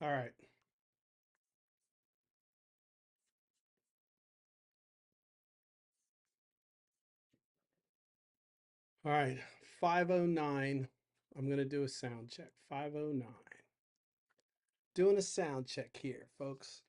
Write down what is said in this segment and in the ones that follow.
All right. All right. 509. I'm going to do a sound check. 509. Doing a sound check here, folks.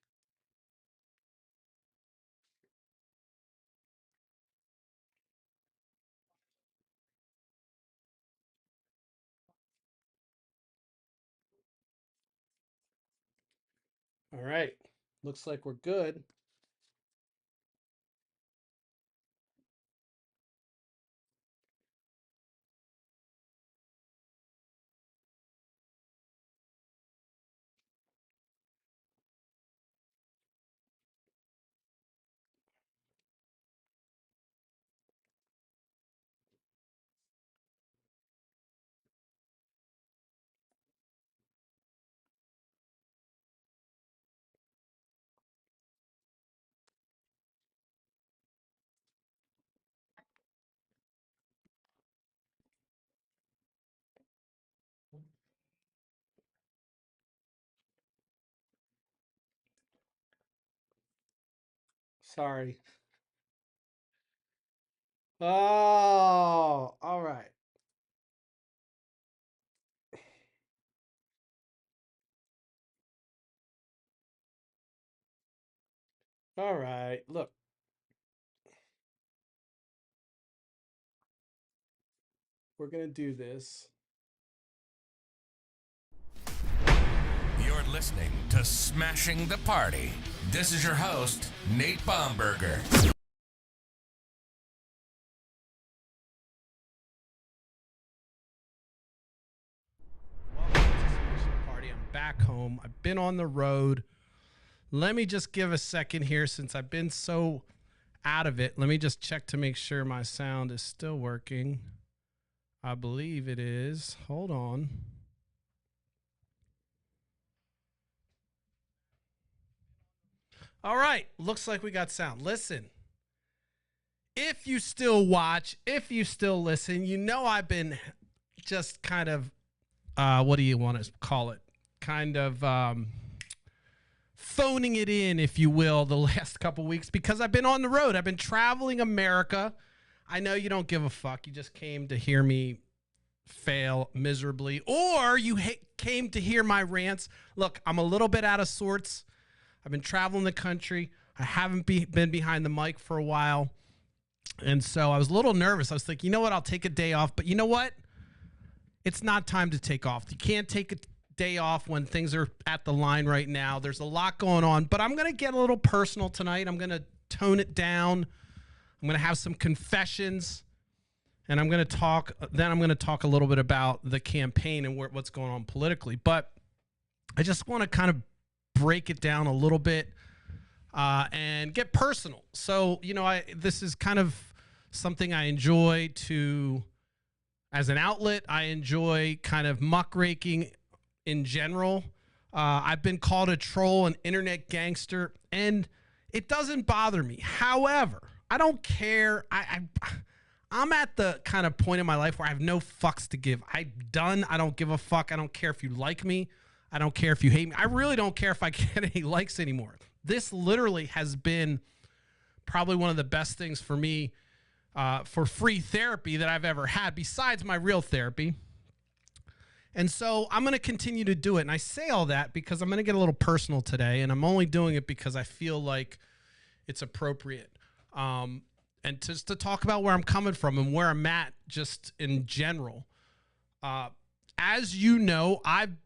All right. Looks like we're good. Sorry. Oh, all right. All right. Look, we're going to do this. You're listening to Smashing the Party. This is your host, Nate Baumberger. Welcome to Smashing the Party. I'm back home. I've been on the road. Let me just give a second here since I've been so out of it. Let me just check to make sure my sound is still working. I believe it is. Hold on. All right. Looks like we got sound. Listen, if you still watch, if you still listen, you know I've been just kind of, what do you want to call it? Kind of phoning it in, if you will, the last couple weeks because I've been on the road. I've been traveling America. I know you don't give a fuck. You just came to hear me fail miserably, or you came to hear my rants. Look, I'm a little bit out of sorts. I've been traveling the country. I haven't been behind the mic for a while. And so I was a little nervous. I was like, you know what? I'll take a day off. But you know what? It's not time to take off. You can't take a day off when things are at the line right now. There's a lot going on. But I'm going to get a little personal tonight. I'm going to tone it down. I'm going to have some confessions. And I'm going to talk a little bit about the campaign and what's going on politically. But I just want to kind of break it down a little bit and get personal. So, this is kind of something I enjoy as an outlet. I enjoy kind of muckraking in general. I've been called a troll, an internet gangster, and it doesn't bother me. However, I don't care. I'm at the kind of point in my life where I have no fucks to give. I'm done. I don't give a fuck. I don't care if you like me. I don't care if you hate me. I really don't care if I get any likes anymore. This literally has been probably one of the best things for me for free therapy that I've ever had, besides my real therapy. And so I'm going to continue to do it. And I say all that because I'm going to get a little personal today. And I'm only doing it because I feel like it's appropriate. And just to talk about where I'm coming from and where I'm at just in general. As you know,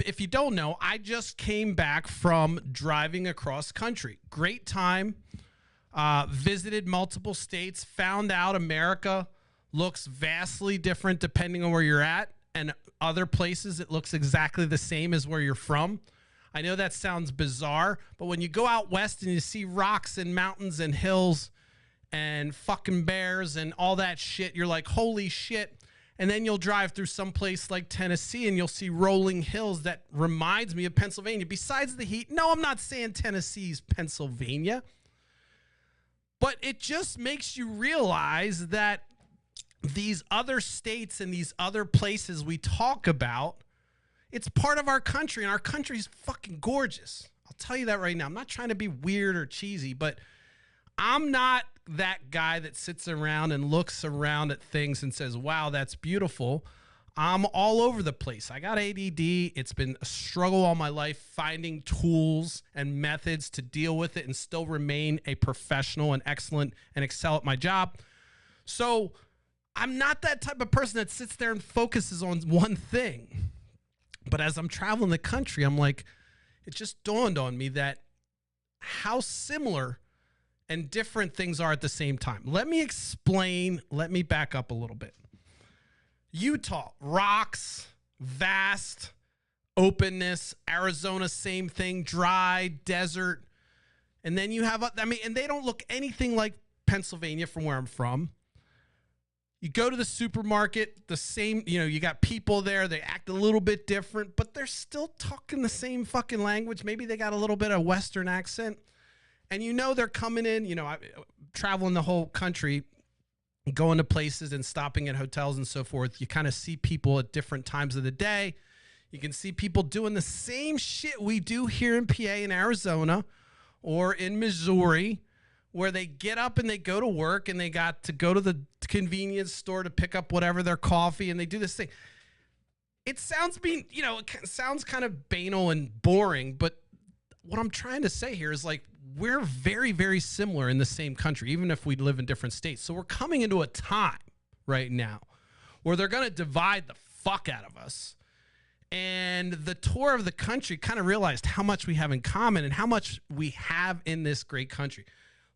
if you don't know, I just came back from driving across country. Great time. Visited multiple states, found out America looks vastly different depending on where you're at, and other places it looks exactly the same as where you're from. I know that sounds bizarre, but when you go out west and you see rocks and mountains and hills and fucking bears and all that shit, you're like, holy shit. And then you'll drive through some place like Tennessee and you'll see rolling hills that reminds me of Pennsylvania. Besides the heat, no, I'm not saying Tennessee's Pennsylvania. But it just makes you realize that these other states and these other places we talk about, It's part of our country, and our country's fucking gorgeous. I'll tell you that right now. I'm not trying to be weird or cheesy, but I'm not that guy that sits around and looks around at things and says, wow, that's beautiful. I'm all over the place. I got ADD. It's been a struggle all my life finding tools and methods to deal with it and still remain a professional and excellent and excel at my job. So I'm not that type of person that sits there and focuses on one thing. But as I'm traveling the country, I'm like, it just dawned on me that how similar and different things are at the same time. Let me explain. Let me back up a little bit. Utah, rocks, vast, openness. Arizona, same thing, dry, desert. And then you have, and they don't look anything like Pennsylvania from where I'm from. You go to the supermarket, the same, you got people there. They act a little bit different, but they're still talking the same fucking language. Maybe they got a little bit of Western accent. And they're coming in, traveling the whole country, going to places and stopping at hotels and so forth. You kind of see people at different times of the day. You can see people doing the same shit we do here in PA and Arizona or in Missouri, where they get up and they go to work and they got to go to the convenience store to pick up whatever their coffee, and they do this thing. It sounds it sounds kind of banal and boring, but what I'm trying to say here is like, we're very, very similar in the same country, even if we live in different states. So we're coming into a time right now where they're going to divide the fuck out of us. And the tour of the country kind of realized how much we have in common and how much we have in this great country.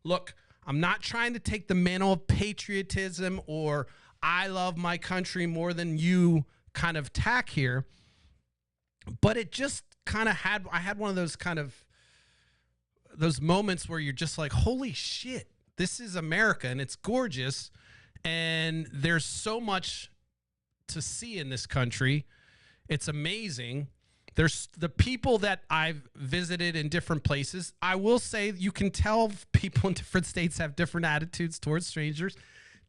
Look, I'm not trying to take the mantle of patriotism or I love my country more than you kind of tack here. But it just kind of I had one of those kind of those moments where you're just like, holy shit, this is America and it's gorgeous. And there's so much to see in this country. It's amazing. There's the people that I've visited in different places. I will say you can tell people in different states have different attitudes towards strangers.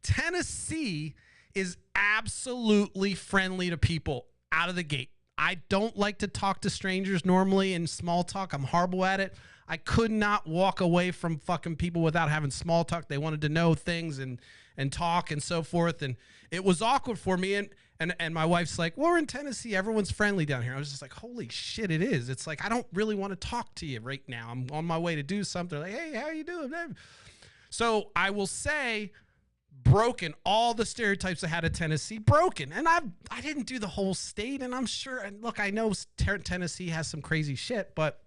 Tennessee is absolutely friendly to people out of the gate. I don't like to talk to strangers normally in small talk. I'm horrible at it. I could not walk away from fucking people without having small talk. They wanted to know things and talk and so forth. And it was awkward for me. And my wife's like, well, we're in Tennessee. Everyone's friendly down here. I was just like, holy shit, it is. It's like, I don't really want to talk to you right now. I'm on my way to do something. Like, hey, how you doing? So I will say, broken all the stereotypes I had of Tennessee, broken. And I didn't do the whole state. And I'm sure, and look, I know Tennessee has some crazy shit, but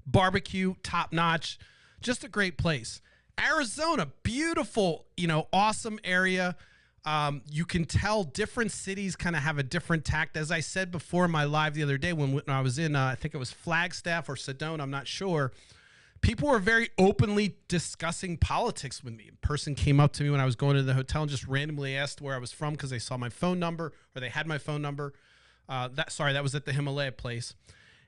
barbecue, top notch, just a great place. Arizona, beautiful, awesome area. You can tell different cities kind of have a different tact. As I said before in my live the other day when I was in, I think it was Flagstaff or Sedona, I'm not sure. People were very openly discussing politics with me. A person came up to me when I was going to the hotel and just randomly asked where I was from because they saw my phone number or they had my phone number. That was at the Himalaya place.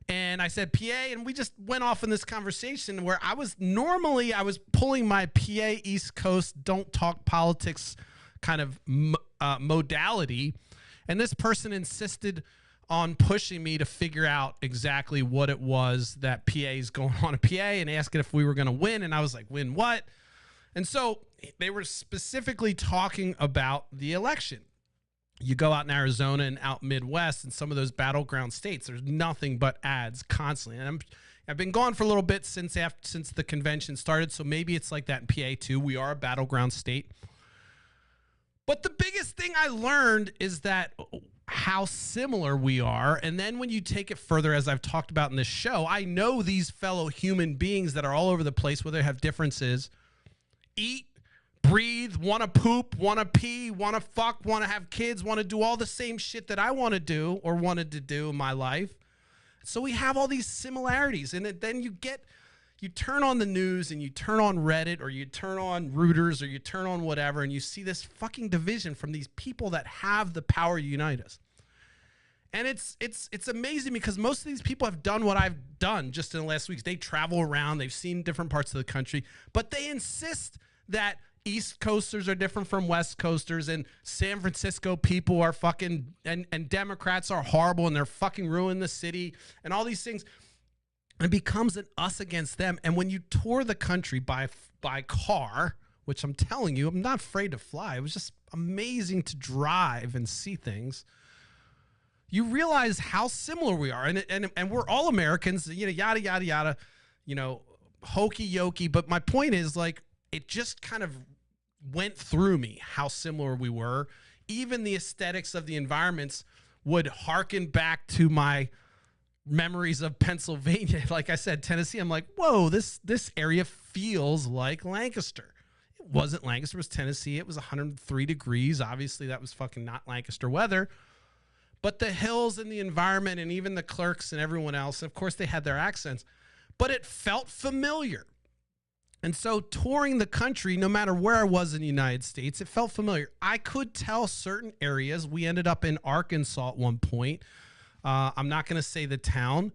And I said, PA, and we just went off in this conversation where I was pulling my PA East Coast, don't talk politics kind of modality. And this person insisted on pushing me to figure out exactly what it was that PA is going on in PA and asking if we were going to win. And I was like, win what? And so they were specifically talking about the election. You go out in Arizona and out Midwest and some of those battleground states, there's nothing but ads constantly. And I've been gone for a little bit since the convention started, so maybe it's like that in PA too. We are a battleground state. But the biggest thing I learned is that how similar we are. And then when you take it further, as I've talked about in this show, I know these fellow human beings that are all over the place, where they have differences, eat, breathe, want to poop, want to pee, want to fuck, want to have kids, want to do all the same shit that I want to do or wanted to do in my life. So we have all these similarities. And then you turn on the news and you turn on Reddit or you turn on Reuters or you turn on whatever, and you see this fucking division from these people that have the power to unite us. And it's amazing because most of these people have done what I've done just in the last weeks. They travel around, they've seen different parts of the country, but they insist that East Coasters are different from West Coasters, and San Francisco people are fucking, and Democrats are horrible, and they're fucking ruining the city, and all these things. It becomes an us against them. And when you tour the country by car, which I'm telling you, I'm not afraid to fly. It was just amazing to drive and see things. You realize how similar we are, and we're all Americans, you know, yada yada yada, you know, hokey yokey. But my point is, like, it just kind of went through me how similar we were. Even the aesthetics of the environments would harken back to my memories of Pennsylvania. Like I said, Tennessee. I'm like, whoa, this area feels like Lancaster. It wasn't Lancaster, it was Tennessee. It was 103 degrees. Obviously, that was fucking not Lancaster weather. But the hills and the environment and even the clerks and everyone else, of course, they had their accents, but it felt familiar. And so touring the country, no matter where I was in the United States, it felt familiar. I could tell certain areas. We ended up in Arkansas at one point. I'm not going to say the town.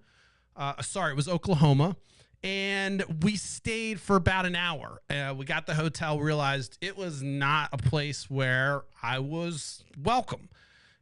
Sorry, it was Oklahoma. And we stayed for about an hour. We got the hotel, realized it was not a place where I was welcome.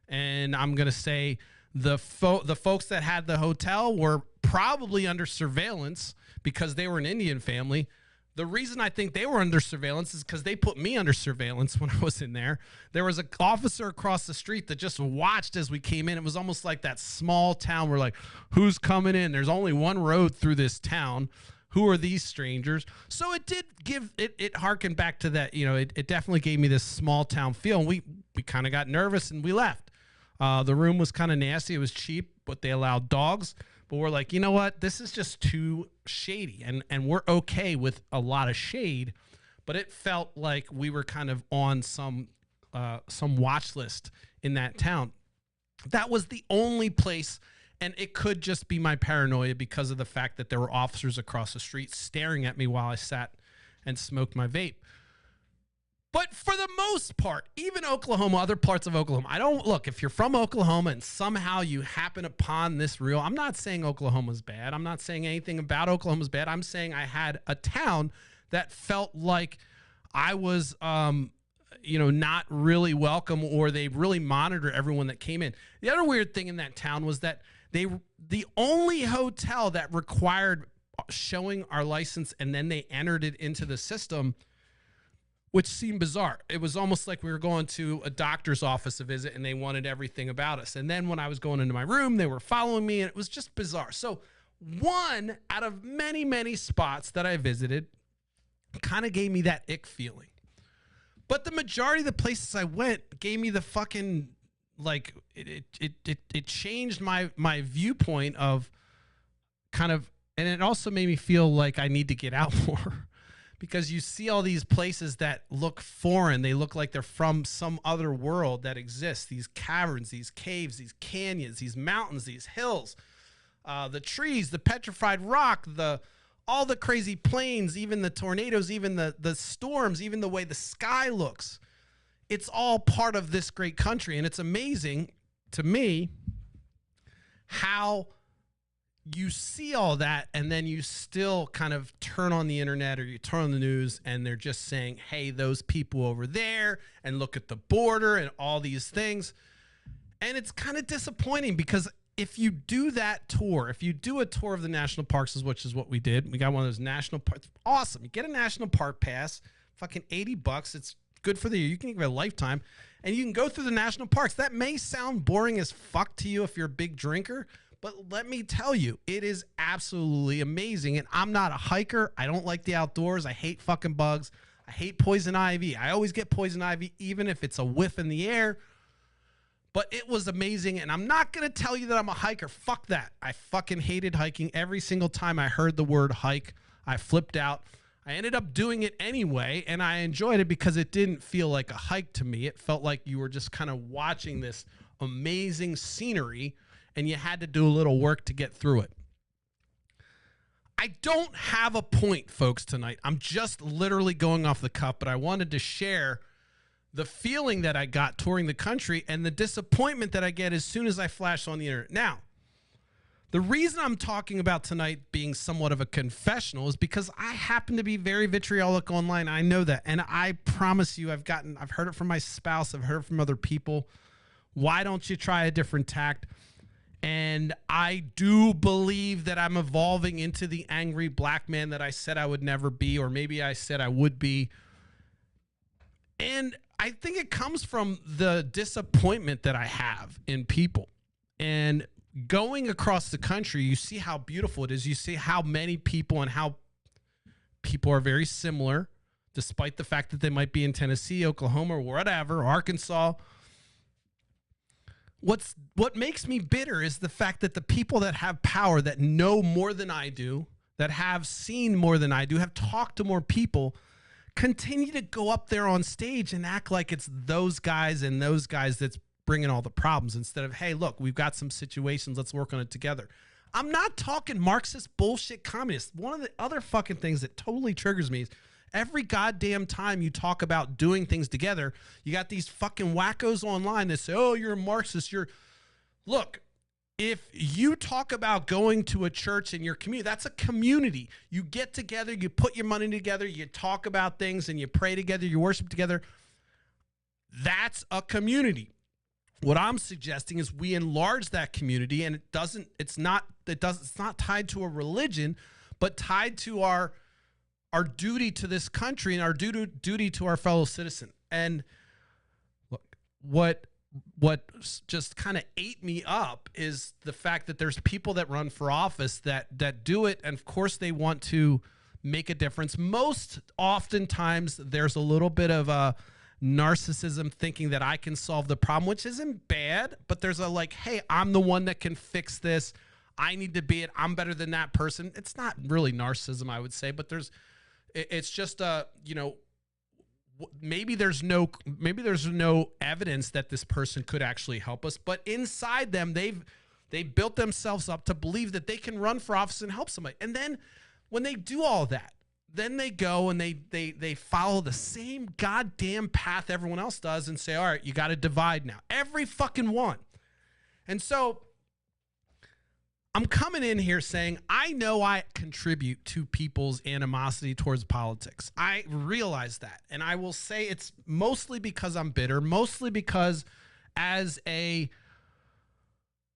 And I'm going to say the folks that had the hotel were probably under surveillance because they were an Indian family. The reason I think they were under surveillance is because they put me under surveillance when I was in there. There was an officer across the street that just watched as we came in. It was almost like that small town where, like, who's coming in? There's only one road through this town. Who are these strangers? So it did give, it harkened back to that, you know, it definitely gave me this small town feel. And we kind of got nervous and we left. The room was kind of nasty. It was cheap, but they allowed dogs. But we're like, you know what? This is just too shady. And we're okay with a lot of shade. But it felt like we were kind of on some watch list in that town. That was the only place. And it could just be my paranoia because of the fact that there were officers across the street staring at me while I sat and smoked my vape. But for the most part, even Oklahoma, other parts of Oklahoma, I don't look, if you're from Oklahoma and somehow you happen upon this reel, I'm not saying Oklahoma's bad. I'm not saying anything about Oklahoma's bad. I'm saying I had a town that felt like I was, not really welcome, or they really monitored everyone that came in. The other weird thing in that town was that the only hotel that required showing our license and then they entered it into the system, which seemed bizarre. It was almost like we were going to a doctor's office to visit and they wanted everything about us. And then when I was going into my room, they were following me and it was just bizarre. So one out of many, many spots that I visited kind of gave me that ick feeling. But the majority of the places I went gave me the fucking, like, it changed my viewpoint of kind of, and it also made me feel like I need to get out more. Because you see all these places that look foreign. They look like they're from some other world that exists. These caverns, these caves, these canyons, these mountains, these hills, the trees, the petrified rock, all the crazy plains, even the tornadoes, even the storms, even the way the sky looks. It's all part of this great country. And it's amazing to me how you see all that and then you still kind of turn on the internet or you turn on the news and they're just saying, hey, those people over there, and look at the border and all these things. And it's kind of disappointing because if you do that tour, if you do a tour of the national parks, which is what we did, we got one of those national parks. Awesome. You get a national park pass, fucking $80. It's good for the year. You can give it a lifetime and you can go through the national parks. That may sound boring as fuck to you if you're a big drinker, but let me tell you, it is absolutely amazing. And I'm not a hiker. I don't like the outdoors. I hate fucking bugs. I hate poison ivy. I always get poison ivy, even if it's a whiff in the air. But it was amazing. And I'm not going to tell you that I'm a hiker. Fuck that. I fucking hated hiking. Every single time I heard the word hike, I flipped out. I ended up doing it anyway, and I enjoyed it because it didn't feel like a hike to me. It felt like you were just kind of watching this amazing scenery, and you had to do a little work to get through it. I don't have a point, folks, tonight. I'm just literally going off the cuff, but I wanted to share the feeling that I got touring the country and the disappointment that I get as soon as I flash on the internet. Now, The reason I'm talking about tonight being somewhat of a confessional is because I happen to be very vitriolic online. I know that. And I promise you, I've heard it from my spouse. I've heard it from other people. Why don't you try a different tact? And I do believe that I'm evolving into the angry black man that I said I would never be, or maybe I said I would be. And I think it comes from the disappointment that I have in people. And going across the country, you see how beautiful it is. You see how many people and how people are very similar, despite the fact that they might be in Tennessee, Oklahoma, or whatever, Arkansas. What makes me bitter is the fact that the people that have power, that know more than I do, that have seen more than I do, have talked to more people, continue to go up there on stage and act like it's those guys and those guys that's bringing all the problems, instead of, hey, look, we've got some situations, let's work on it together. I'm not talking Marxist bullshit communist. One of the other fucking things that totally triggers me is every goddamn time you talk about doing things together, you got these fucking wackos online that say, oh, you're a Marxist. Look, if you talk about going to a church in your community, that's a community. You get together, you put your money together, you talk about things, and you pray together, you worship together. That's a community. What I'm suggesting is we enlarge that community, and it's not tied to a religion, but tied to our duty to this country and our duty to our fellow citizen. And look, what just kind of ate me up is the fact that there's people that run for office that do it, and of course they want to make a difference. Most oftentimes there's a little bit of a narcissism, thinking that I can solve the problem, which isn't bad, but there's a like, hey, I'm the one that can fix this. I need to be it. I'm better than that person. It's not really narcissism, I would say, but it's just maybe there's no evidence that this person could actually help us, but inside them, they built themselves up to believe that they can run for office and help somebody. And then when they do all that, then they go and they follow the same goddamn path everyone else does and say, all right, you got to divide now. Every fucking one. And so I'm coming in here saying, I know I contribute to people's animosity towards politics. I realize that. And I will say it's mostly because I'm bitter, mostly because as a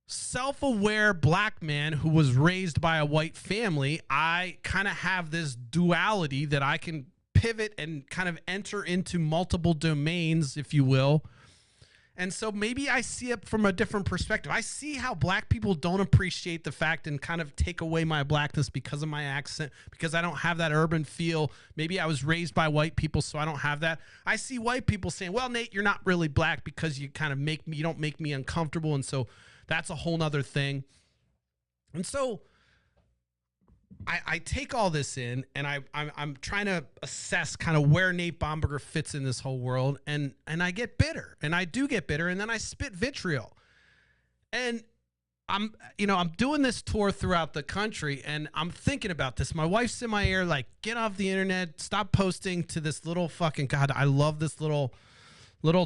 self-aware black man who was raised by a white family, I kind of have this duality that I can pivot and kind of enter into multiple domains, if you will. And so maybe I see it from a different perspective. I see how black people don't appreciate the fact and kind of take away my blackness because of my accent, because I don't have that urban feel. Maybe I was raised by white people, so I don't have that. I see white people saying, well, Nate, you're not really black because you kind of you don't make me uncomfortable. And so that's a whole nother thing. And so I take all this in, and I'm trying to assess kind of where Nate Bomberger fits in this whole world, and I get bitter, and I do get bitter, and then I spit vitriol. And I'm doing this tour throughout the country, and I'm thinking about this. My wife's in my ear, like, get off the internet, stop posting to this little fucking, God, I love this little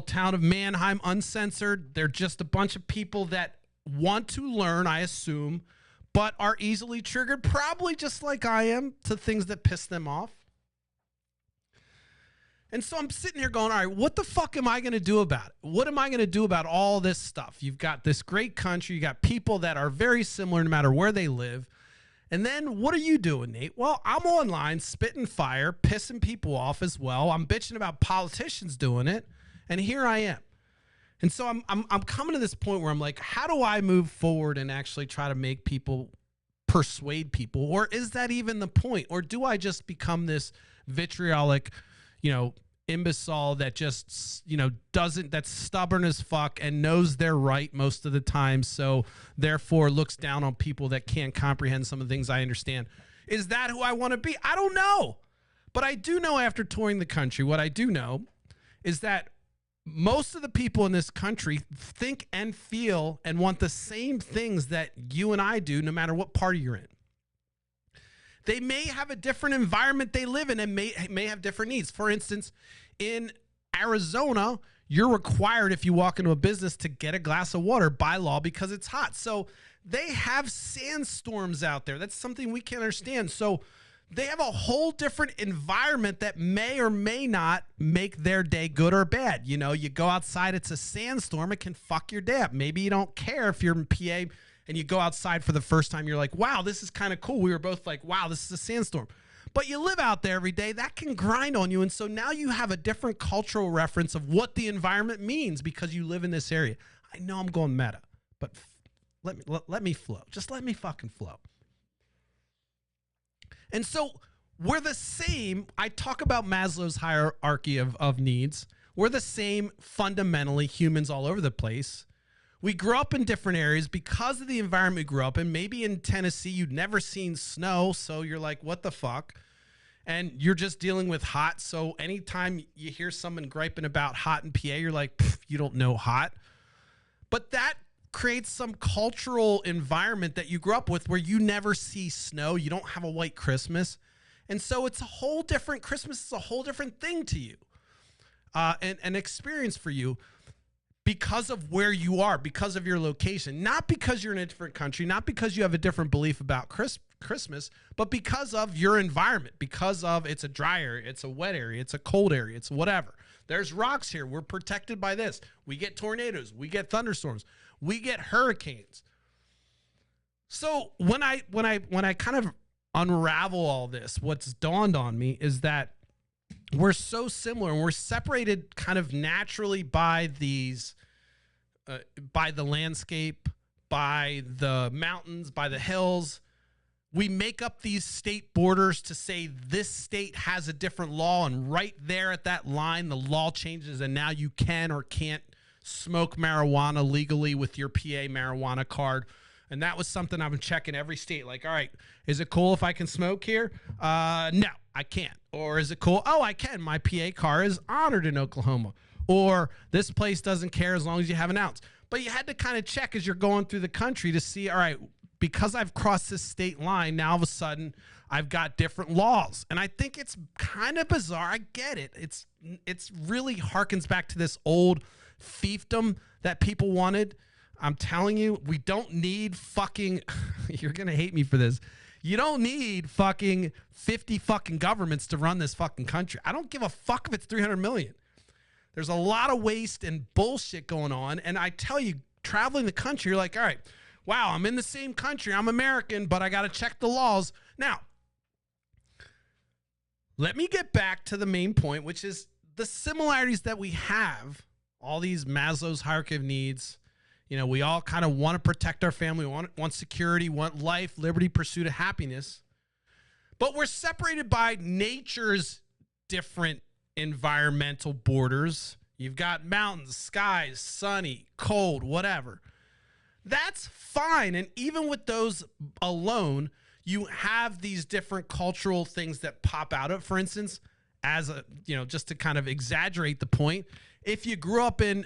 town of Mannheim, uncensored. They're just a bunch of people that want to learn, I assume, but are easily triggered, probably just like I am, to things that piss them off. And so I'm sitting here going, all right, what the fuck am I going to do about it? What am I going to do about all this stuff? You've got this great country. You got people that are very similar no matter where they live. And then what are you doing, Nate? Well, I'm online spitting fire, pissing people off as well. I'm bitching about politicians doing it. And here I am. And so I'm coming to this point where I'm like, how do I move forward and actually try to make people, persuade people? Or is that even the point? Or do I just become this vitriolic, imbecile that just, that's stubborn as fuck and knows they're right most of the time, so therefore looks down on people that can't comprehend some of the things I understand? Is that who I want to be? I don't know. But I do know, after touring the country, what I do know is that most of the people in this country think and feel and want the same things that you and I do, no matter what party you're in. They may have a different environment they live in and may have different needs. For instance, in Arizona, you're required, if you walk into a business, to get a glass of water by law because it's hot. So they have sandstorms out there. That's something we can't understand. So they have a whole different environment that may or may not make their day good or bad. You know, you go outside, it's a sandstorm, it can fuck your day up. Maybe you don't care if you're in PA and you go outside for the first time, you're like, wow, this is kind of cool. We were both like, wow, this is a sandstorm. But you live out there every day, that can grind on you. And so now you have a different cultural reference of what the environment means because you live in this area. I know I'm going meta, but let me flow. Just let me fucking flow. And so we're the same. I talk about Maslow's hierarchy of needs. We're the same fundamentally, humans all over the place. We grew up in different areas because of the environment we grew up in. Maybe in Tennessee, you'd never seen snow, so you're like, what the fuck? And you're just dealing with hot. So anytime you hear someone griping about hot in PA, you're like, you don't know hot. But that creates some cultural environment that you grew up with where you never see snow. You don't have a white Christmas. And so it's a whole different, Christmas is a whole different thing to you, and an experience for you because of where you are, because of your location, not because you're in a different country, not because you have a different belief about Christmas, but because of your environment, because of it's a dry area, it's a wet area, it's a cold area, it's whatever. There's rocks here. We're protected by this. We get tornadoes. We get thunderstorms. We get hurricanes. So when I kind of unravel all this, what's dawned on me is that we're so similar and we're separated kind of naturally by these, by the landscape, by the mountains, by the hills. We make up these state borders to say this state has a different law, and right there at that line, the law changes, and now you can or can't smoke marijuana legally with your PA marijuana card. And that was something I've been checking every state. Like, all right, is it cool if I can smoke here? No, I can't. Or is it cool? Oh, I can. My PA car is honored in Oklahoma. Or this place doesn't care as long as you have an ounce. But you had to kind of check as you're going through the country to see, all right, because I've crossed this state line, now all of a sudden I've got different laws. And I think it's kind of bizarre. I get it. It's really harkens back to this old fiefdom that people wanted. I'm telling you, we don't need fucking, you're going to hate me for this. You don't need fucking 50 fucking governments to run this fucking country. I don't give a fuck if it's 300 million. There's a lot of waste and bullshit going on. And I tell you, traveling the country, you're like, all right, wow, I'm in the same country. I'm American, but I got to check the laws. Now, let me get back to the main point, which is the similarities that we have, all these Maslow's hierarchy of needs. You know, we all kind of want to protect our family, want security, want life, liberty, pursuit of happiness. But we're separated by nature's different environmental borders. You've got mountains, skies, sunny, cold, whatever. That's fine. And even with those alone, you have these different cultural things that pop out of, for instance, as a, you know, just to kind of exaggerate the point, if you grew up in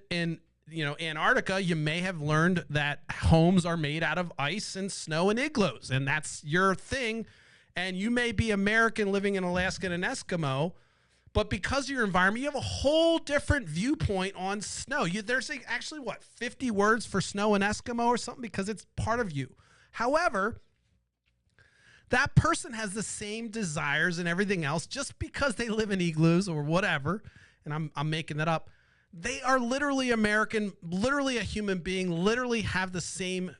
Antarctica, you may have learned that homes are made out of ice and snow and igloos, and that's your thing. And you may be American living in Alaska and an Eskimo, but because of your environment, you have a whole different viewpoint on snow. There's actually, 50 words for snow and Eskimo or something because it's part of you. However, that person has the same desires and everything else just because they live in igloos or whatever, and I'm making that up. They are literally American, literally a human being, literally have the same,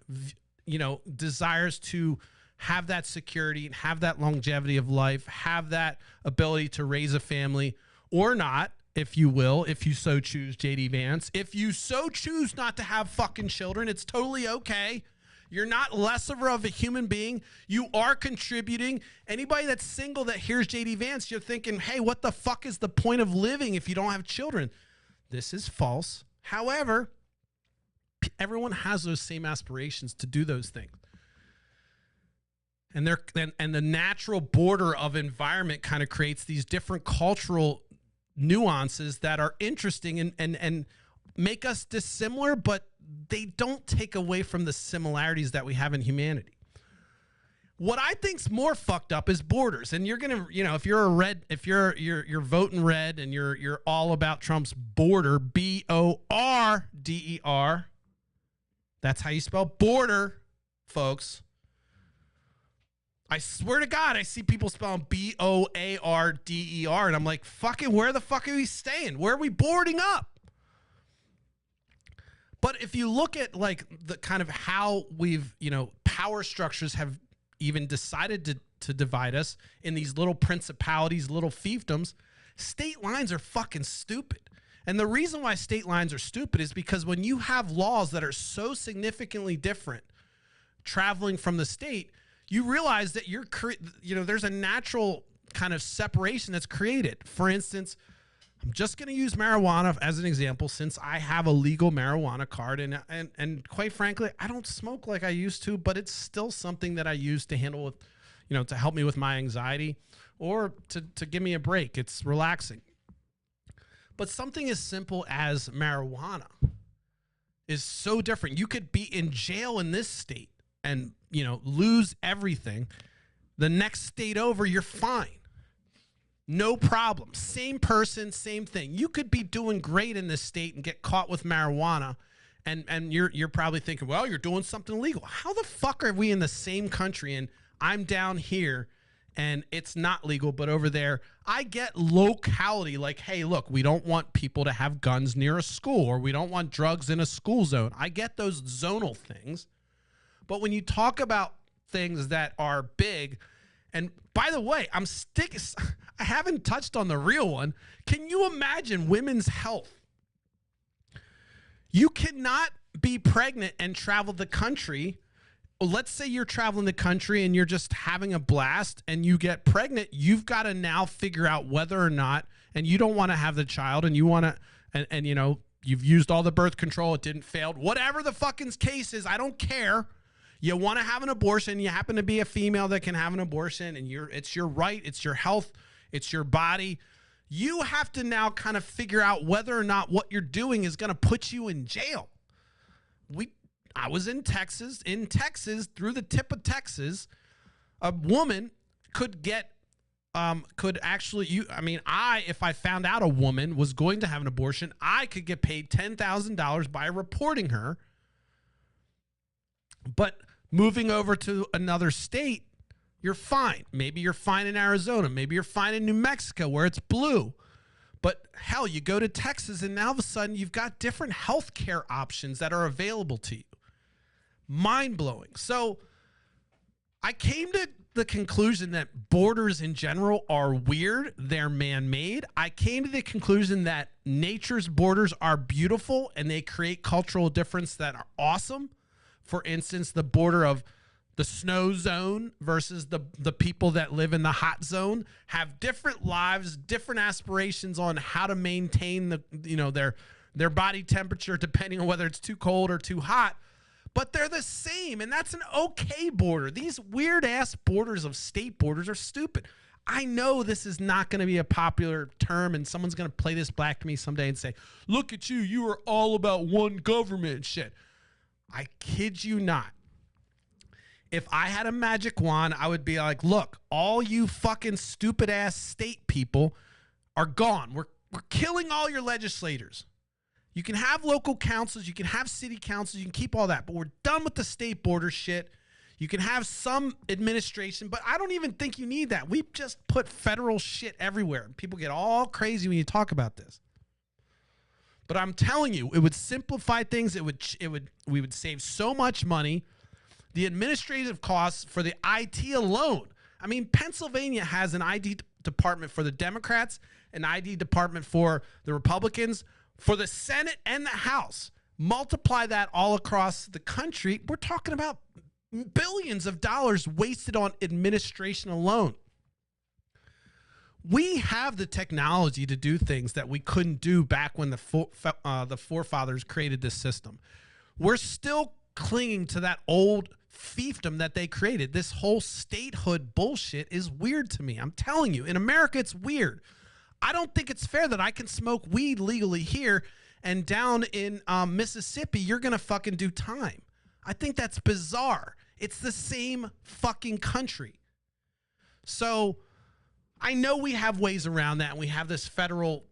desires to have that security, have that longevity of life, have that ability to raise a family or not, if you will, if you so choose, JD Vance. If you so choose not to have fucking children, it's totally okay. You're not lesser of a human being. You are contributing. Anybody that's single that hears JD Vance, you're thinking, hey, what the fuck is the point of living if you don't have children? This is false. However, everyone has those same aspirations to do those things. And the natural border of environment kind of creates these different cultural nuances that are interesting and make us dissimilar, but they don't take away from the similarities that we have in humanity. What I think's more fucked up is borders. And you're gonna, if you're a red, if you're voting red and you're all about Trump's border, BORDER, that's how you spell border, folks. I swear to God, I see people spelling Boarder, and I'm like, fucking, where the fuck are we staying? Where are we boarding up? But if you look at like the kind of how we've, power structures have even decided to divide us in these little principalities, little fiefdoms, state lines are fucking stupid. And the reason why state lines are stupid is because when you have laws that are so significantly different traveling from the state, you realize that there's a natural kind of separation that's created. For instance, I'm just going to use marijuana as an example, since I have a legal marijuana card, and quite frankly, I don't smoke like I used to, but it's still something that I use to handle with, to help me with my anxiety or to give me a break. It's relaxing. But something as simple as marijuana is so different. You could be in jail in this state and, lose everything. The next state over, you're fine. No problem. Same person, same thing. You could be doing great in this state and get caught with marijuana, and you're probably thinking, well, you're doing something illegal. How the fuck are we in the same country and I'm down here and it's not legal, but over there I get locality, like, hey, look, we don't want people to have guns near a school, or we don't want drugs in a school zone. I get those zonal things. But when you talk about things that are big, and by the way, I haven't touched on the real one. Can you imagine women's health? You cannot be pregnant and travel the country. Let's say you're traveling the country and you're just having a blast and you get pregnant. You've got to now figure out whether or not, and you don't want to have the child, and you want to, and you've used all the birth control. It didn't fail. Whatever the fucking case is, I don't care. You want to have an abortion. You happen to be a female that can have an abortion, and it's your right. It's your health. It's your body. You have to now kind of figure out whether or not what you're doing is going to put you in jail. I was in Texas. In Texas, through the tip of Texas, a woman could get, if I found out a woman was going to have an abortion, I could get paid $10,000 by reporting her. But moving over to another state, you're fine. Maybe you're fine in Arizona. Maybe you're fine in New Mexico where it's blue. But hell, you go to Texas and now all of a sudden you've got different healthcare options that are available to you. Mind-blowing. So I came to the conclusion that borders in general are weird. They're man-made. I came to the conclusion that nature's borders are beautiful and they create cultural difference that are awesome. For instance, the border of the snow zone versus the people that live in the hot zone have different lives, different aspirations on how to maintain their body temperature depending on whether it's too cold or too hot. But they're the same, and that's an okay border. These weird-ass borders of state borders are stupid. I know this is not going to be a popular term, and someone's going to play this back to me someday and say, look at you, you are all about one government and shit. I kid you not. If I had a magic wand, I would be like, look, all you fucking stupid-ass state people are gone. We're killing all your legislators. You can have local councils, you can have city councils, you can keep all that, but we're done with the state border shit. You can have some administration, but I don't even think you need that. We just put federal shit everywhere. People get all crazy when you talk about this. But I'm telling you, it would simplify things. We would save so much money. The administrative costs for the IT alone. I mean, Pennsylvania has an ID department for the Democrats, an ID department for the Republicans. For the Senate and the House, multiply that all across the country, we're talking about billions of dollars wasted on administration alone. We have the technology to do things that we couldn't do back when the forefathers created this system. We're still clinging to that old fiefdom that they created. This whole statehood bullshit is weird to me. I'm telling you, in America, it's weird. I don't think it's fair that I can smoke weed legally here and down in Mississippi, you're going to fucking do time. I think that's bizarre. It's the same fucking country. So I know we have ways around that, and we have this federal,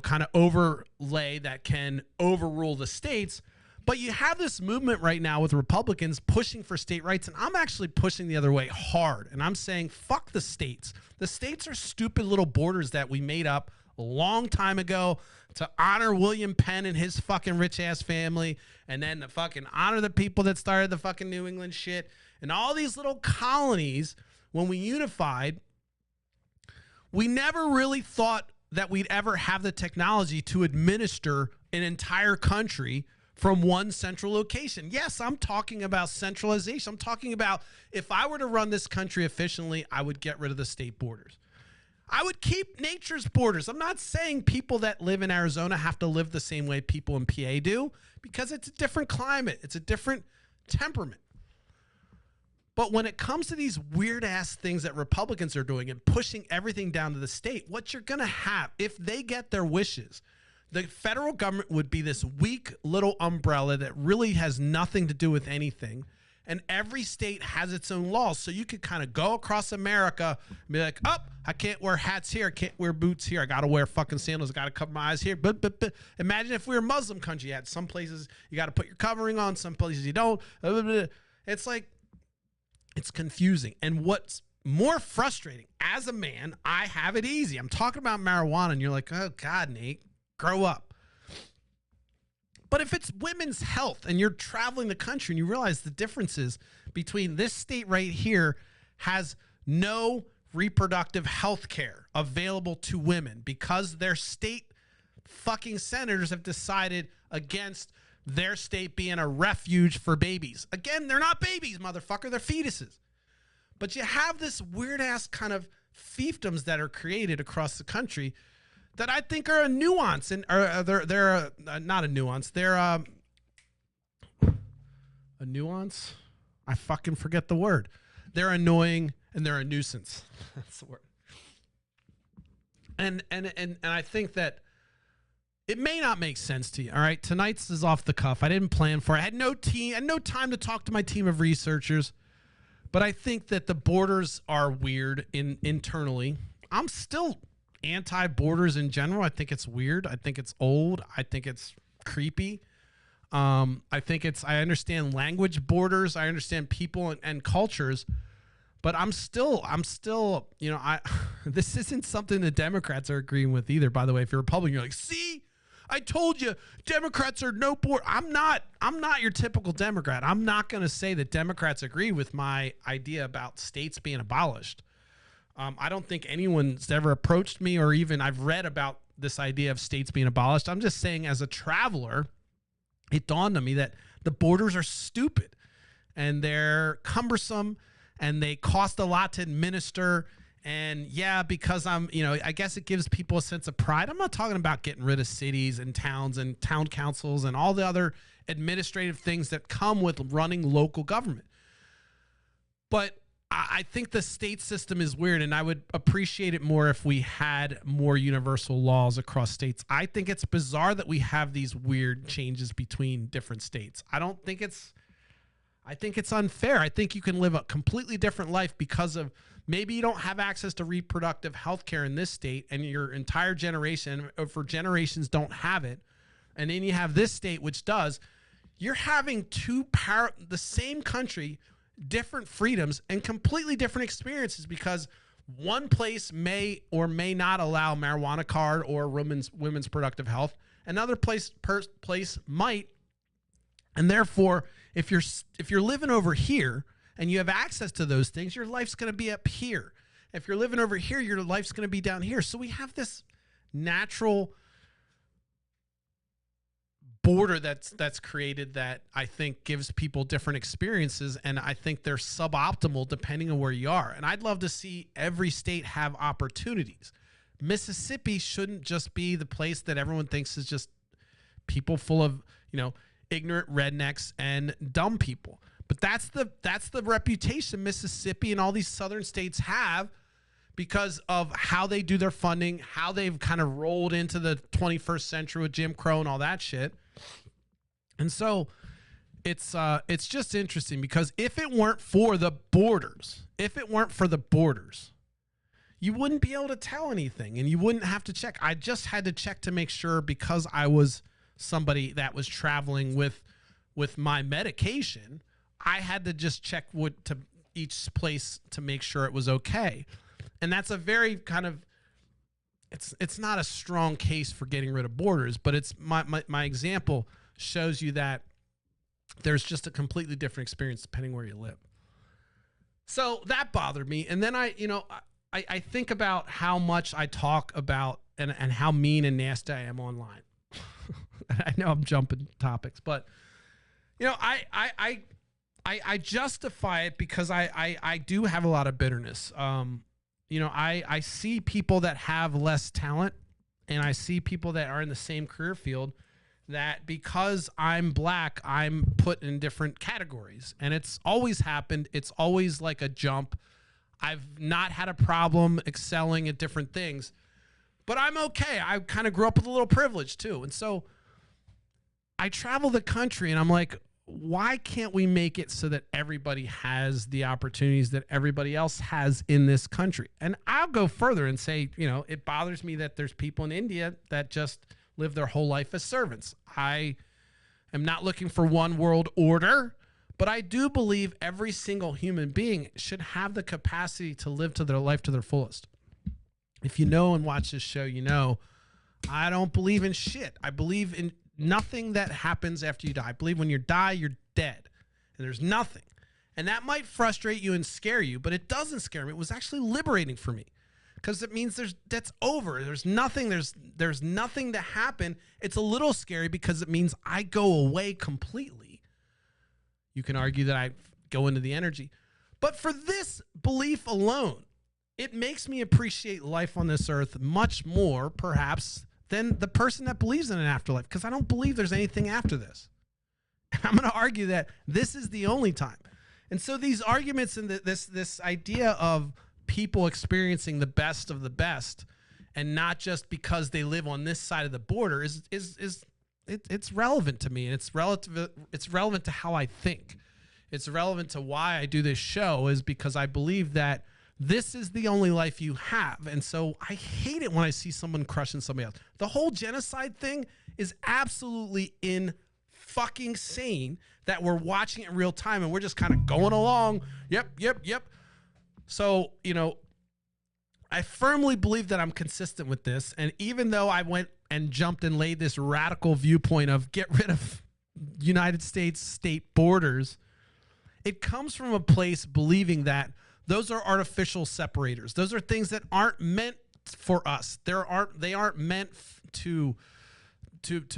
kind of overlay that can overrule the states. But you have this movement right now with Republicans pushing for state rights, and I'm actually pushing the other way hard. And I'm saying, fuck the states. The states are stupid little borders that we made up a long time ago to honor William Penn and his fucking rich-ass family, and then to fucking honor the people that started the fucking New England shit. And all these little colonies, when we unified, we never really thought that we'd ever have the technology to administer an entire country from one central location. Yes, I'm talking about centralization. I'm talking about if I were to run this country efficiently, I would get rid of the state borders. I would keep nature's borders. I'm not saying people that live in Arizona have to live the same way people in PA do, because it's a different climate. It's a different temperament. But when it comes to these weird ass things that Republicans are doing and pushing everything down to the state, what you're going to have, if they get their wishes, the federal government would be this weak little umbrella that really has nothing to do with anything. And every state has its own laws. So you could kind of go across America and be like, oh, I can't wear hats here. I can't wear boots here. I got to wear fucking sandals. I got to cover my eyes here. But imagine if we were a Muslim country. You had some places you got to put your covering on, some places you don't. It's like, it's confusing. And what's more frustrating, as a man, I have it easy. I'm talking about marijuana and you're like, oh God, Nate, grow up. But if it's women's health and you're traveling the country and you realize the differences between this state right here has no reproductive health care available to women because their state fucking senators have decided against their state being a refuge for babies. Again, they're not babies, motherfucker. They're fetuses. But you have this weird ass kind of fiefdoms that are created across the country that I think are a nuance, and they're not a nuance. They're a nuance. I fucking forget the word. They're annoying and they're a nuisance. That's the word. And I think that it may not make sense to you. All right, tonight's is off the cuff. I didn't plan for it. I had no time to talk to my team of researchers. But I think that the borders are weird internally. I'm still anti-borders in general. I think it's weird. I think it's old. I think it's creepy. I understand language borders. I understand people and cultures. But I'm still, this isn't something the Democrats are agreeing with either. By the way, if you're Republican, you're like, see, I told you Democrats are no border. I'm not your typical Democrat. I'm not going to say that Democrats agree with my idea about states being abolished. I don't think anyone's ever approached me or even I've read about this idea of states being abolished. I'm just saying, as a traveler, it dawned on me that the borders are stupid and they're cumbersome and they cost a lot to administer. And yeah, because I guess it gives people a sense of pride. I'm not talking about getting rid of cities and towns and town councils and all the other administrative things that come with running local government. But I think the state system is weird, and I would appreciate it more if we had more universal laws across states. I think it's bizarre that we have these weird changes between different states. I think it's unfair. I think you can live a completely different life because of maybe you don't have access to reproductive health care in this state and your entire generation or for generations don't have it. And then you have this state, which does. You're having the same country, different freedoms and completely different experiences because one place may or may not allow marijuana card or women's productive health. Another place might. And therefore, if you're living over here and you have access to those things, your life's going to be up here. If you're living over here, your life's going to be down here. So we have this natural border that's created that I think gives people different experiences, and I think they're suboptimal depending on where you are. And I'd love to see every state have opportunities. Mississippi shouldn't just be the place that everyone thinks is just people full of, ignorant rednecks and dumb people. But that's the reputation Mississippi and all these southern states have because of how they do their funding, how they've kind of rolled into the 21st century with Jim Crow and all that shit. And so it's just interesting because if it weren't for the borders, you wouldn't be able to tell anything and you wouldn't have to check. I just had to check to make sure because I was somebody that was traveling with with my medication, I had to just check to each place to make sure it was okay. And that's a very kind of, it's not a strong case for getting rid of borders, but it's my example shows you that there's just a completely different experience depending where you live. So that bothered me. And then I think about how much I talk about and how mean and nasty I am online. I know I'm jumping topics, but I justify it because I do have a lot of bitterness. I see people that have less talent, and I see people that are in the same career field that because I'm black, I'm put in different categories. And it's always happened. It's always like a jump. I've not had a problem excelling at different things, but I'm okay. I kind of grew up with a little privilege too. And so I travel the country and I'm like, why can't we make it so that everybody has the opportunities that everybody else has in this country? And I'll go further and say, it bothers me that there's people in India that just live their whole life as servants. I am not looking for one world order, but I do believe every single human being should have the capacity to live to their life to their fullest. If you know and watch this show, I don't believe in shit. I believe in nothing that happens after you die. I believe when you die, you're dead and there's nothing. And that might frustrate you and scare you, but it doesn't scare me. It was actually liberating for me because it means that's over. There's nothing to happen. It's a little scary because it means I go away completely. You can argue that I go into the energy, but for this belief alone, it makes me appreciate life on this earth much more, perhaps, than the person that believes in an afterlife, because I don't believe there's anything after this. And I'm going to argue that this is the only time. And so these arguments and this idea of people experiencing the best of the best, and not just because they live on this side of the border, it's relevant to me, and it's relevant to how I think. It's relevant to why I do this show, is because I believe that this is the only life you have. And so I hate it when I see someone crushing somebody else. The whole genocide thing is absolutely fucking sane that we're watching it in real time and we're just kind of going along. Yep. So, I firmly believe that I'm consistent with this. And even though I went and jumped and laid this radical viewpoint of get rid of United States state borders, it comes from a place believing that those are artificial separators. Those are things that aren't meant for us. They aren't meant to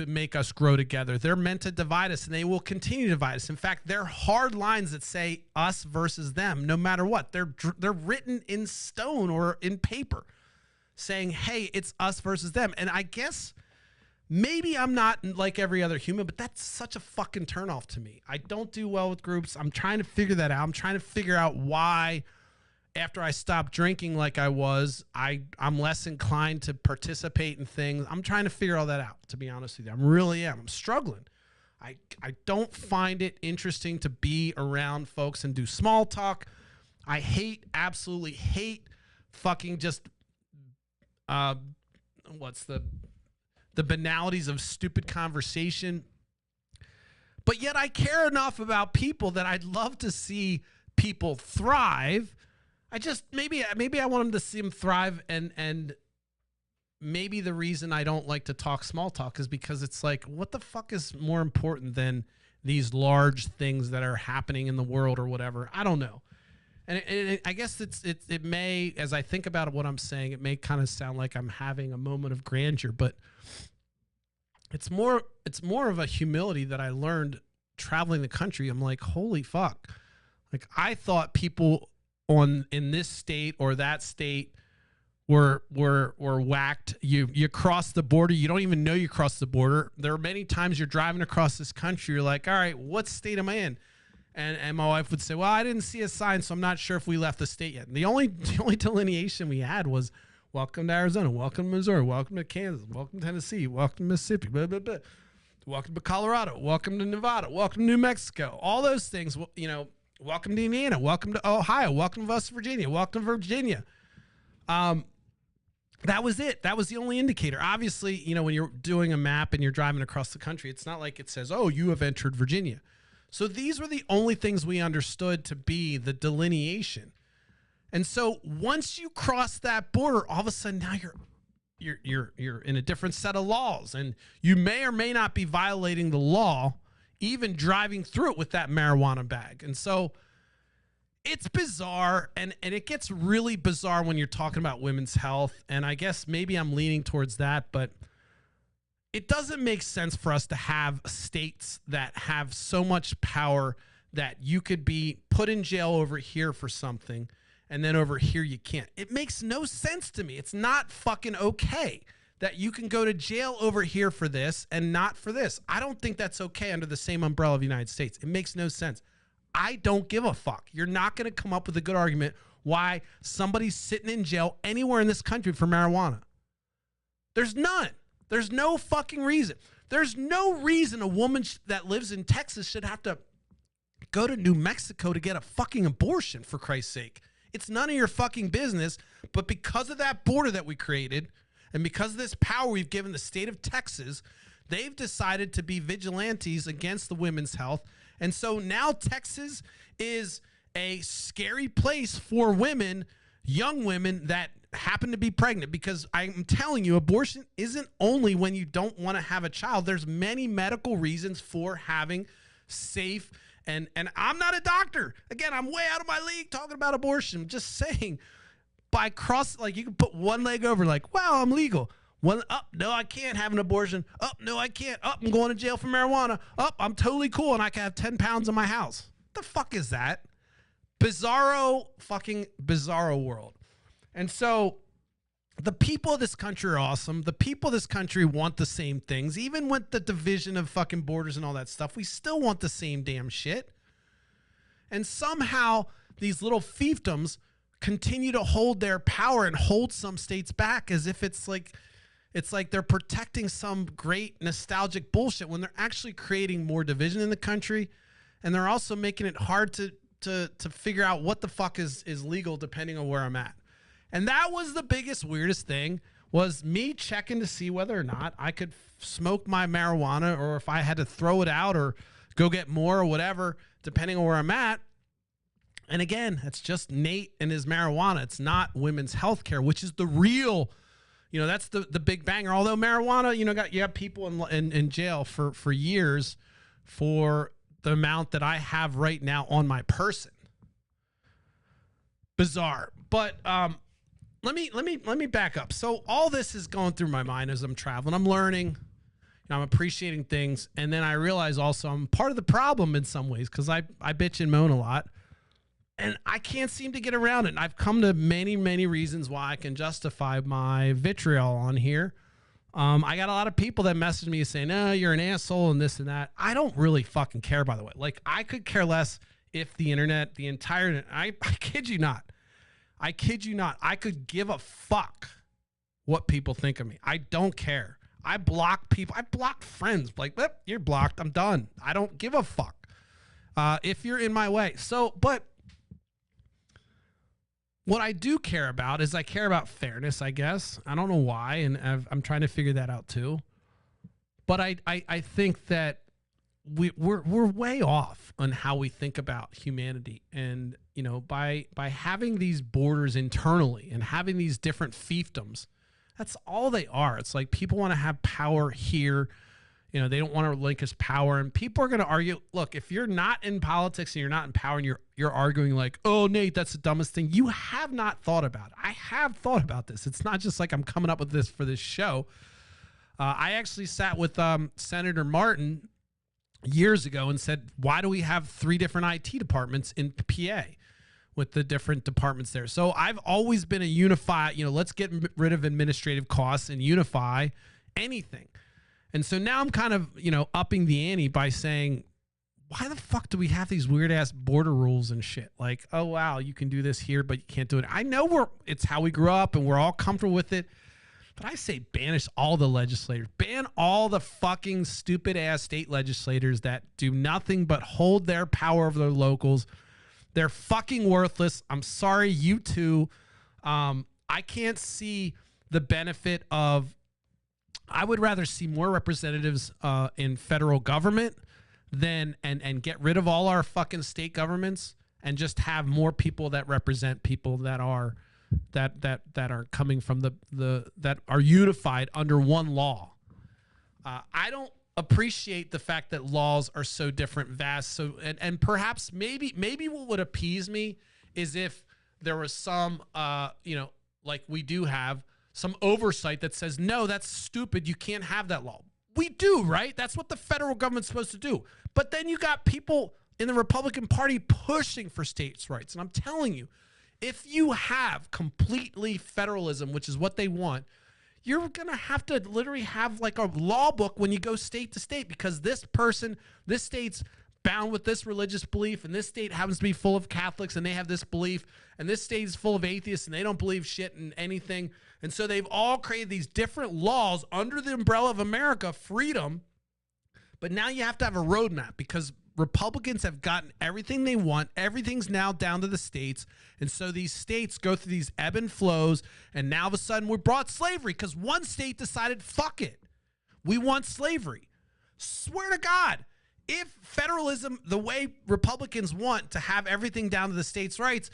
make us grow together. They're meant to divide us, and they will continue to divide us. In fact, they're hard lines that say us versus them, no matter what. They're written in stone or in paper, saying, "Hey, it's us versus them." And I guess maybe I'm not like every other human, but that's such a fucking turnoff to me. I don't do well with groups. I'm trying to figure that out. I'm trying to figure out why, after I stopped drinking like I was, I'm less inclined to participate in things. I'm trying to figure all that out, to be honest with you. I really am. I'm struggling. I don't find it interesting to be around folks and do small talk. I absolutely hate fucking just, what's the banalities of stupid conversation. But yet I care enough about people that I'd love to see people thrive. Maybe I want them to see them thrive, and maybe the reason I don't like to talk small talk is because it's like, what the fuck is more important than these large things that are happening in the world or whatever? I don't know. And I guess it may, as I think about what I'm saying, it may kind of sound like I'm having a moment of grandeur, but it's more of a humility that I learned traveling the country. I'm like, holy fuck. Like, I thought people in this state or that state were whacked. You cross the border, you don't even know you crossed the border. There are many times you're driving across this country, you're like, all right, what state am I in? And my wife would say, well, I didn't see a sign, so I'm not sure if we left the state yet. And the only delineation we had was, welcome to Arizona, welcome to Missouri, welcome to Kansas, welcome to Tennessee, welcome to Mississippi, blah, blah, blah. Welcome to Colorado, welcome to Nevada, welcome to New Mexico. All those things, welcome to Indiana, welcome to Ohio, welcome to West Virginia, welcome to Virginia. That was it. That was the only indicator. Obviously, you know, when you're doing a map and you're driving across the country, it's not like it says, oh, you have entered Virginia. So these were the only things we understood to be the delineation. And so once you cross that border, all of a sudden now you're in a different set of laws, and you may or may not be violating the law, even driving through it with that marijuana bag. And so it's bizarre, and it gets really bizarre when you're talking about women's health. And I guess maybe I'm leaning towards that, but it doesn't make sense for us to have states that have so much power that you could be put in jail over here for something, and then over here you can't. It makes no sense to me. It's not fucking okay that you can go to jail over here for this and not for this. I don't think that's okay under the same umbrella of the United States. It makes no sense. I don't give a fuck. You're not going to come up with a good argument why somebody's sitting in jail anywhere in this country for marijuana. There's none. There's no fucking reason. There's no reason a woman that lives in Texas should have to go to New Mexico to get a fucking abortion, for Christ's sake. It's none of your fucking business, but because of that border that we created, and because of this power we've given the state of Texas, they've decided to be vigilantes against the women's health. And so now Texas is a scary place for women, young women that happen to be pregnant, because I'm telling you, abortion isn't only when you don't want to have a child. There's many medical reasons for having safe, and I'm not a doctor. Again, I'm way out of my league talking about abortion. I'm just saying, by cross, like, you can put one leg over, like, wow, I'm legal. One up, no, I can't have an abortion. Up, no, I can't. Up, I'm going to jail for marijuana. Up, I'm totally cool and I can have 10 pounds in my house. What the fuck is that? Bizarro, fucking bizarro world. And so the people of this country are awesome. The people of this country want the same things. Even with the division of fucking borders and all that stuff, we still want the same damn shit. And somehow these little fiefdoms continue to hold their power and hold some states back as if it's like they're protecting some great nostalgic bullshit when they're actually creating more division in the country. And they're also making it hard to figure out what the fuck is legal depending on where I'm at. And that was the biggest, weirdest thing, was me checking to see whether or not I could smoke my marijuana, or if I had to throw it out or go get more or whatever, depending on where I'm at. And again, it's just Nate and his marijuana. It's not women's health care, which is the real, you know, that's the big banger. Although marijuana, you know, you have people in jail for years for the amount that I have right now on my person. Bizarre. But let me back up. So all this is going through my mind as I'm traveling. I'm learning, you know, I'm appreciating things, and then I realize also I'm part of the problem in some ways, because I bitch and moan a lot. And I can't seem to get around it. And I've come to many, many reasons why I can justify my vitriol on here. I got a lot of people that message me saying, "No, you're an asshole," and this and that. I don't really fucking care, by the way. Like, I could care less if the internet, the entire internet, I kid you not. I kid you not. I could give a fuck what people think of me. I don't care. I block people. I block friends. Like, you're blocked. I'm done. I don't give a fuck if you're in my way. So, but what I do care about is I care about fairness, I guess. I don't know why, and I'm trying to figure that out too. But I think that we're way off on how we think about humanity. And, you know, by having these borders internally and having these different fiefdoms, that's all they are. It's like people want to have power here. You know, they don't want to relinquish power, and people are going to argue. Look, if you're not in politics and you're not in power, and you're arguing like, "Oh, Nate, that's the dumbest thing," you have not thought about it. I have thought about this. It's not just like I'm coming up with this for this show. I actually sat with Senator Martin years ago and said, "Why do we have 3 different IT departments in PA with the different departments there?" So I've always been a unify. You know, let's get rid of administrative costs and unify anything. And so now I'm kind of, you know, upping the ante by saying, why the fuck do we have these weird ass border rules and shit? Like, oh, wow, you can do this here, but you can't do it. I know it's how we grew up and we're all comfortable with it. But I say banish all the legislators. Ban all the fucking stupid ass state legislators that do nothing but hold their power over their locals. They're fucking worthless. I'm sorry, you too. I can't see the benefit of, I would rather see more representatives in federal government than and get rid of all our fucking state governments and just have more people that represent people that are coming from the that are unified under one law. I don't appreciate the fact that laws are so different, vast. So and perhaps maybe what would appease me is if there was some like we do have some oversight that says, no, that's stupid. You can't have that law. We do, right? That's what the federal government's supposed to do. But then you got people in the Republican Party pushing for states' rights. And I'm telling you, if you have completely federalism, which is what they want, you're going to have to literally have like a law book when you go state to state, because this state's bound with this religious belief, and this state happens to be full of Catholics and they have this belief, and this state is full of atheists and they don't believe shit in anything. And so they've all created these different laws under the umbrella of America, freedom. But now you have to have a roadmap, because Republicans have gotten everything they want. Everything's now down to the states. And so these states go through these ebb and flows. And now all of a sudden we brought slavery because one state decided, fuck it, we want slavery. Swear to God, if federalism, the way Republicans want to have everything down to the states' rights,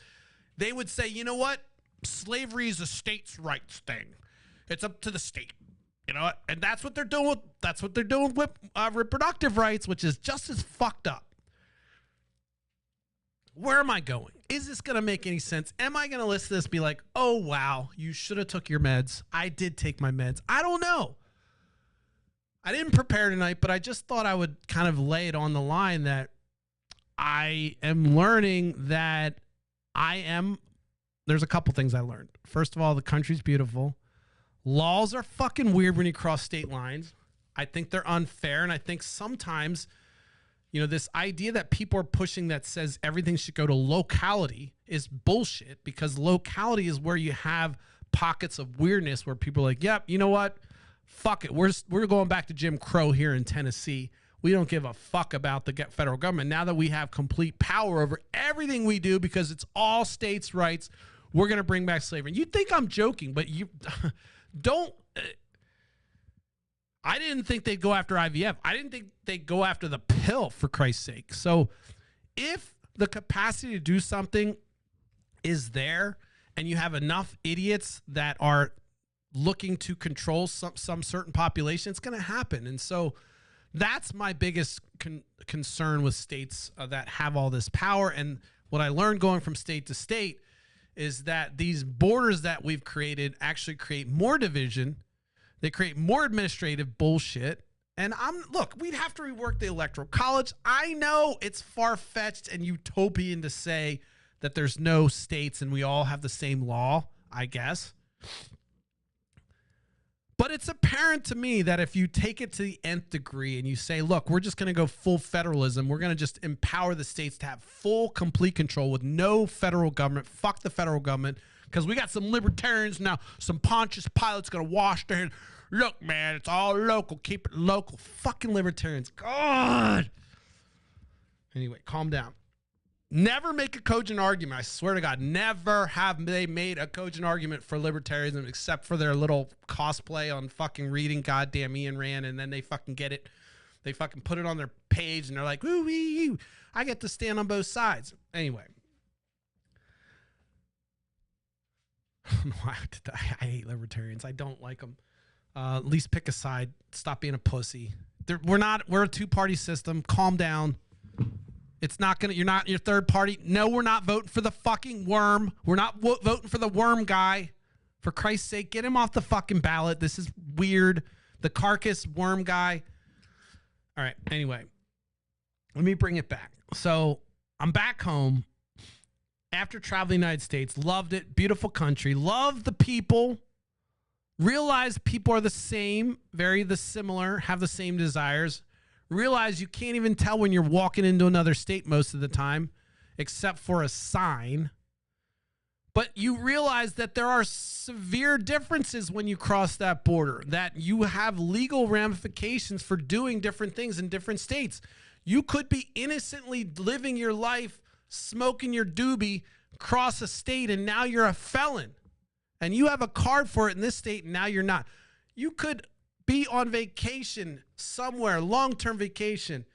they would say, you know what? Slavery is a states' rights thing. It's up to the state. You know what? And that's what they're doing with reproductive rights, which is just as fucked up. Where am I going? Is this going to make any sense? Am I going to listen to this and be like, oh, wow, you should have took your meds. I did take my meds. I don't know. I didn't prepare tonight, but I just thought I would kind of lay it on the line that I am learning that there's a couple things I learned. First of all, the country's beautiful. Laws are fucking weird when you cross state lines. I think they're unfair, and I think sometimes, this idea that people are pushing that says everything should go to locality is bullshit, because locality is where you have pockets of weirdness where people are like, yep, you know what? Fuck it. We're going back to Jim Crow here in Tennessee. We don't give a fuck about the federal government. Now that we have complete power over everything we do because it's all states' rights, we're going to bring back slavery. You think I'm joking, but you don't. I didn't think they'd go after IVF. I didn't think they'd go after the pill, for Christ's sake. So if the capacity to do something is there and you have enough idiots that are looking to control some certain population, it's going to happen. And so that's my biggest concern with states that have all this power. And what I learned going from state to state is that these borders that we've created actually create more division. They create more administrative bullshit. And look, we'd have to rework the Electoral College. I know it's far-fetched and utopian to say that there's no states and we all have the same law, I guess. But it's apparent to me that if you take it to the nth degree and you say, look, we're just going to go full federalism. We're going to just empower the states to have full, complete control with no federal government. Fuck the federal government, because we got some libertarians now, some Pontius Pilate's going to wash their hands. Look, man, it's all local. Keep it local. Fucking libertarians. God. Anyway, calm down. Never make a cogent argument. I swear to God, never have they made a cogent argument for libertarianism except for their little cosplay on fucking reading goddamn Ayn Rand, and then they fucking get it. They fucking put it on their page, and they're like, ooh, wee, I get to stand on both sides. Anyway. I hate libertarians. I don't like them. At least pick a side. Stop being a pussy. We're a two-party system. Calm down. It's not going to, you're not your third party. No, we're not voting for the fucking worm. We're not voting for the worm guy. For Christ's sake, get him off the fucking ballot. This is weird. The carcass worm guy. All right. Anyway, let me bring it back. So I'm back home after traveling the United States. Loved it. Beautiful country. Love the people. Realize people are the same, similar, have the same desires. Realize you can't even tell when you're walking into another state most of the time, except for a sign. But you realize that there are severe differences when you cross that border, that you have legal ramifications for doing different things in different states. You could be innocently living your life, smoking your doobie, cross a state, and now you're a felon. and you have a card for it in this state, and now you're not. You could be on vacation somewhere, long-term vacation,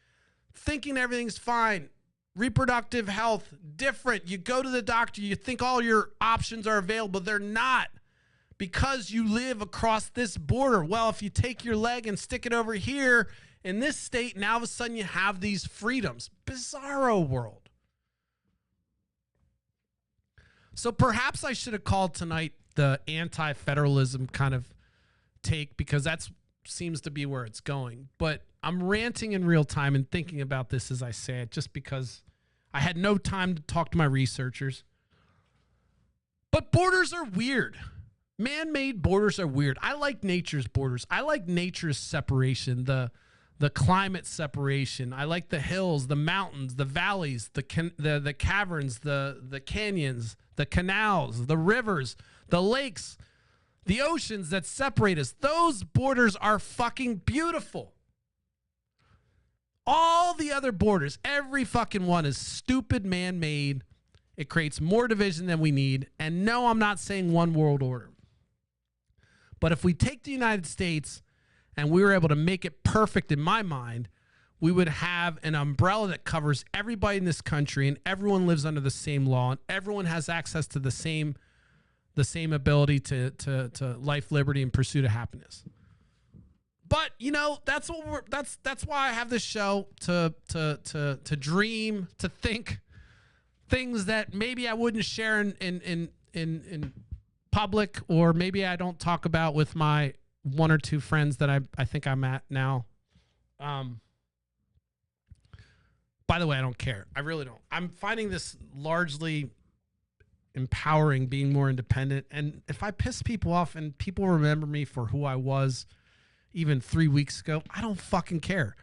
thinking everything's fine, reproductive health, different. You go to the doctor, you think all your options are available. They're not, because you live across this border. Well, if you take your leg and stick it over here in this state, now all of a sudden you have these freedoms. Bizarro world. So perhaps I should have called tonight the anti-federalism kind of take, because that seems to be where it's going. But I'm ranting in real time and thinking about this as I say it, just because I had no time to talk to my researchers. But borders are weird. Man-made borders are weird. I like nature's borders. I like nature's separation, the climate separation. I like the hills, the mountains, the valleys, the caverns, the canyons, the canals, the rivers, the lakes, the oceans that separate us. Those borders are fucking beautiful. All the other borders, every fucking one, is stupid, man-made. It creates more division than we need. And no, I'm not saying one world order. But if we take the United States and we were able to make it perfect in my mind, we would have an umbrella that covers everybody in this country, and everyone lives under the same law, and everyone has access to the same ability to life, liberty, and pursuit of happiness. But that's what that's why I have this show, to dream, to think things that maybe I wouldn't share in public, or maybe I don't talk about with my one or two friends that I think I'm at now. By the way, I don't care. I really don't. I'm finding this largely empowering, being more independent. And if I piss people off and people remember me for who I was even 3 weeks ago, I don't fucking care.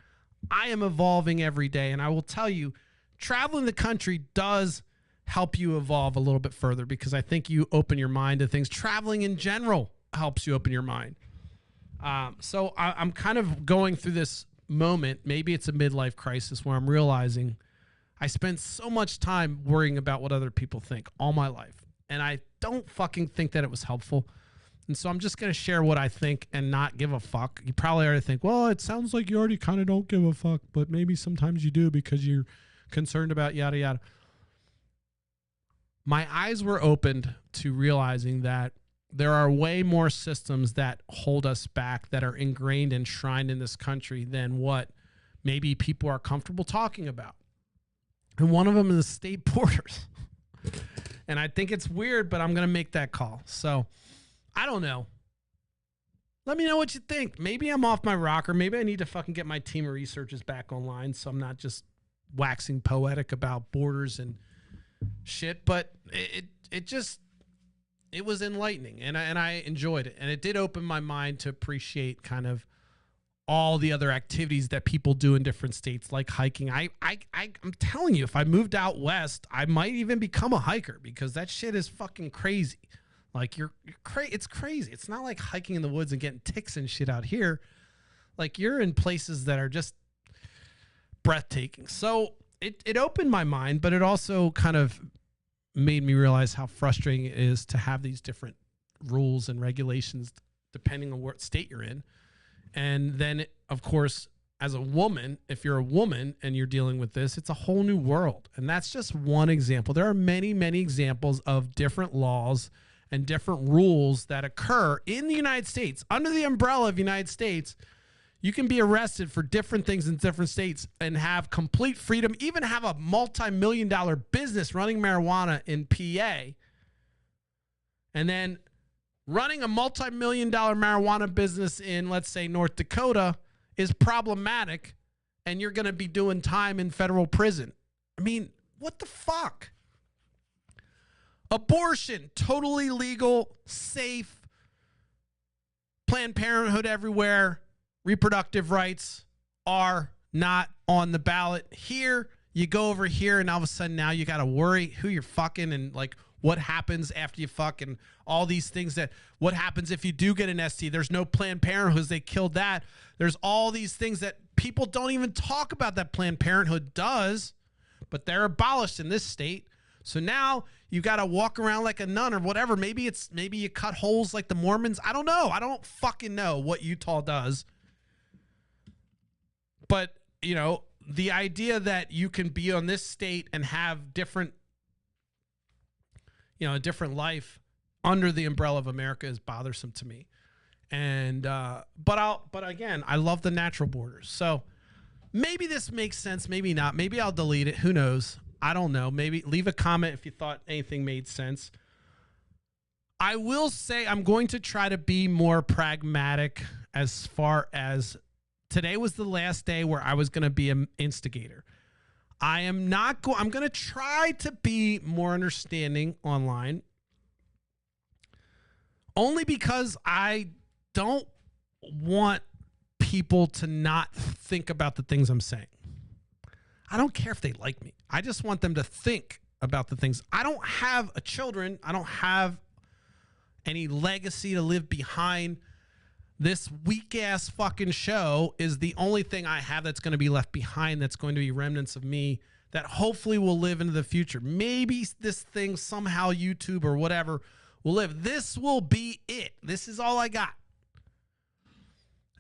I am evolving every day. And I will tell you, traveling the country does help you evolve a little bit further, because I think you open your mind to things. Traveling in general helps you open your mind. So I'm kind of going through this moment. Maybe it's a midlife crisis where I'm realizing I spent so much time worrying about what other people think all my life, and I don't fucking think that it was helpful. And so I'm just going to share what I think and not give a fuck. You probably already think, well, it sounds like you already kind of don't give a fuck, but maybe sometimes you do because you're concerned about yada yada. My eyes were opened to realizing that there are way more systems that hold us back, that are ingrained and enshrined in this country, than what maybe people are comfortable talking about. And one of them is the state borders. And I think it's weird, but I'm going to make that call. So I don't know. Let me know what you think. Maybe I'm off my rocker. Maybe I need to fucking get my team of researchers back online, so I'm not just waxing poetic about borders and shit. But it was enlightening, and I enjoyed it. And it did open my mind to appreciate kind of all the other activities that people do in different states, like hiking. I'm telling you, if I moved out west, I might even become a hiker, because that shit is fucking crazy. Like it's crazy. It's not like hiking in the woods and getting ticks and shit out here. Like, you're in places that are just breathtaking. So it opened my mind, but it also kind of made me realize how frustrating it is to have these different rules and regulations depending on what state you're in. And then, of course, as a woman, if you're a woman and you're dealing with this, it's a whole new world. And that's just one example. There are many, many examples of different laws and different rules that occur in the United States. Under the umbrella of the United States, you can be arrested for different things in different states and have complete freedom, even have a multi-million-dollar business running marijuana in PA. And then running a multi-million-dollar marijuana business in, let's say, North Dakota is problematic, and you're going to be doing time in federal prison. I mean, what the fuck? Abortion, totally legal, safe, Planned Parenthood everywhere. Reproductive rights are not on the ballot here. You go over here, and all of a sudden now you got to worry who you're fucking, and like what happens after you fuck, and all these things. That what happens if you do get an ST. There's no Planned Parenthood. They killed that. There's all these things that people don't even talk about that Planned Parenthood does, but they're abolished in this state. So now you got to walk around like a nun or whatever. Maybe you cut holes like the Mormons. I don't know. I don't fucking know what Utah does. But, you know, the idea that you can be on this state and have different, you know, a different life under the umbrella of America is bothersome to me. And, but again, I love the natural borders. So maybe this makes sense. Maybe not. Maybe I'll delete it. Who knows? I don't know. Maybe leave a comment if you thought anything made sense. I will say I'm going to try to be more pragmatic as far as today was the last day where I was going to be an instigator. I'm going to try to be more understanding online, only because I don't want people to not think about the things I'm saying. I don't care if they like me. I just want them to think about the things. I don't have children. I don't have any legacy to live behind. This weak-ass fucking show is the only thing I have that's going to be left behind, that's going to be remnants of me that hopefully will live into the future. Maybe this thing somehow, YouTube or whatever, will live. This will be it. This is all I got.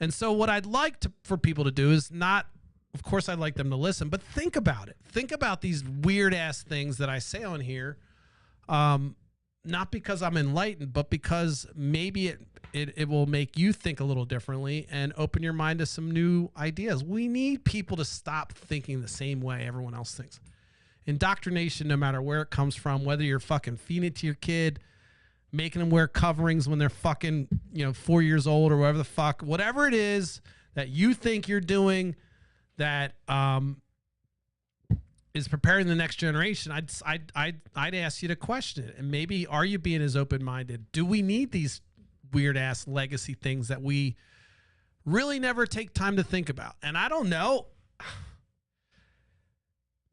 And so what I'd like for people to do is not, of course I'd like them to listen, but think about it. Think about these weird-ass things that I say on here, not because I'm enlightened, but because maybe it will make you think a little differently and open your mind to some new ideas. We need people to stop thinking the same way everyone else thinks. Indoctrination, no matter where it comes from, whether you're fucking feeding it to your kid, making them wear coverings when they're fucking, 4 years old or whatever the fuck, whatever it is that you think you're doing that is preparing the next generation, I'd ask you to question it. And maybe, are you being as open-minded? Do we need these weird-ass legacy things that we really never take time to think about? And I don't know.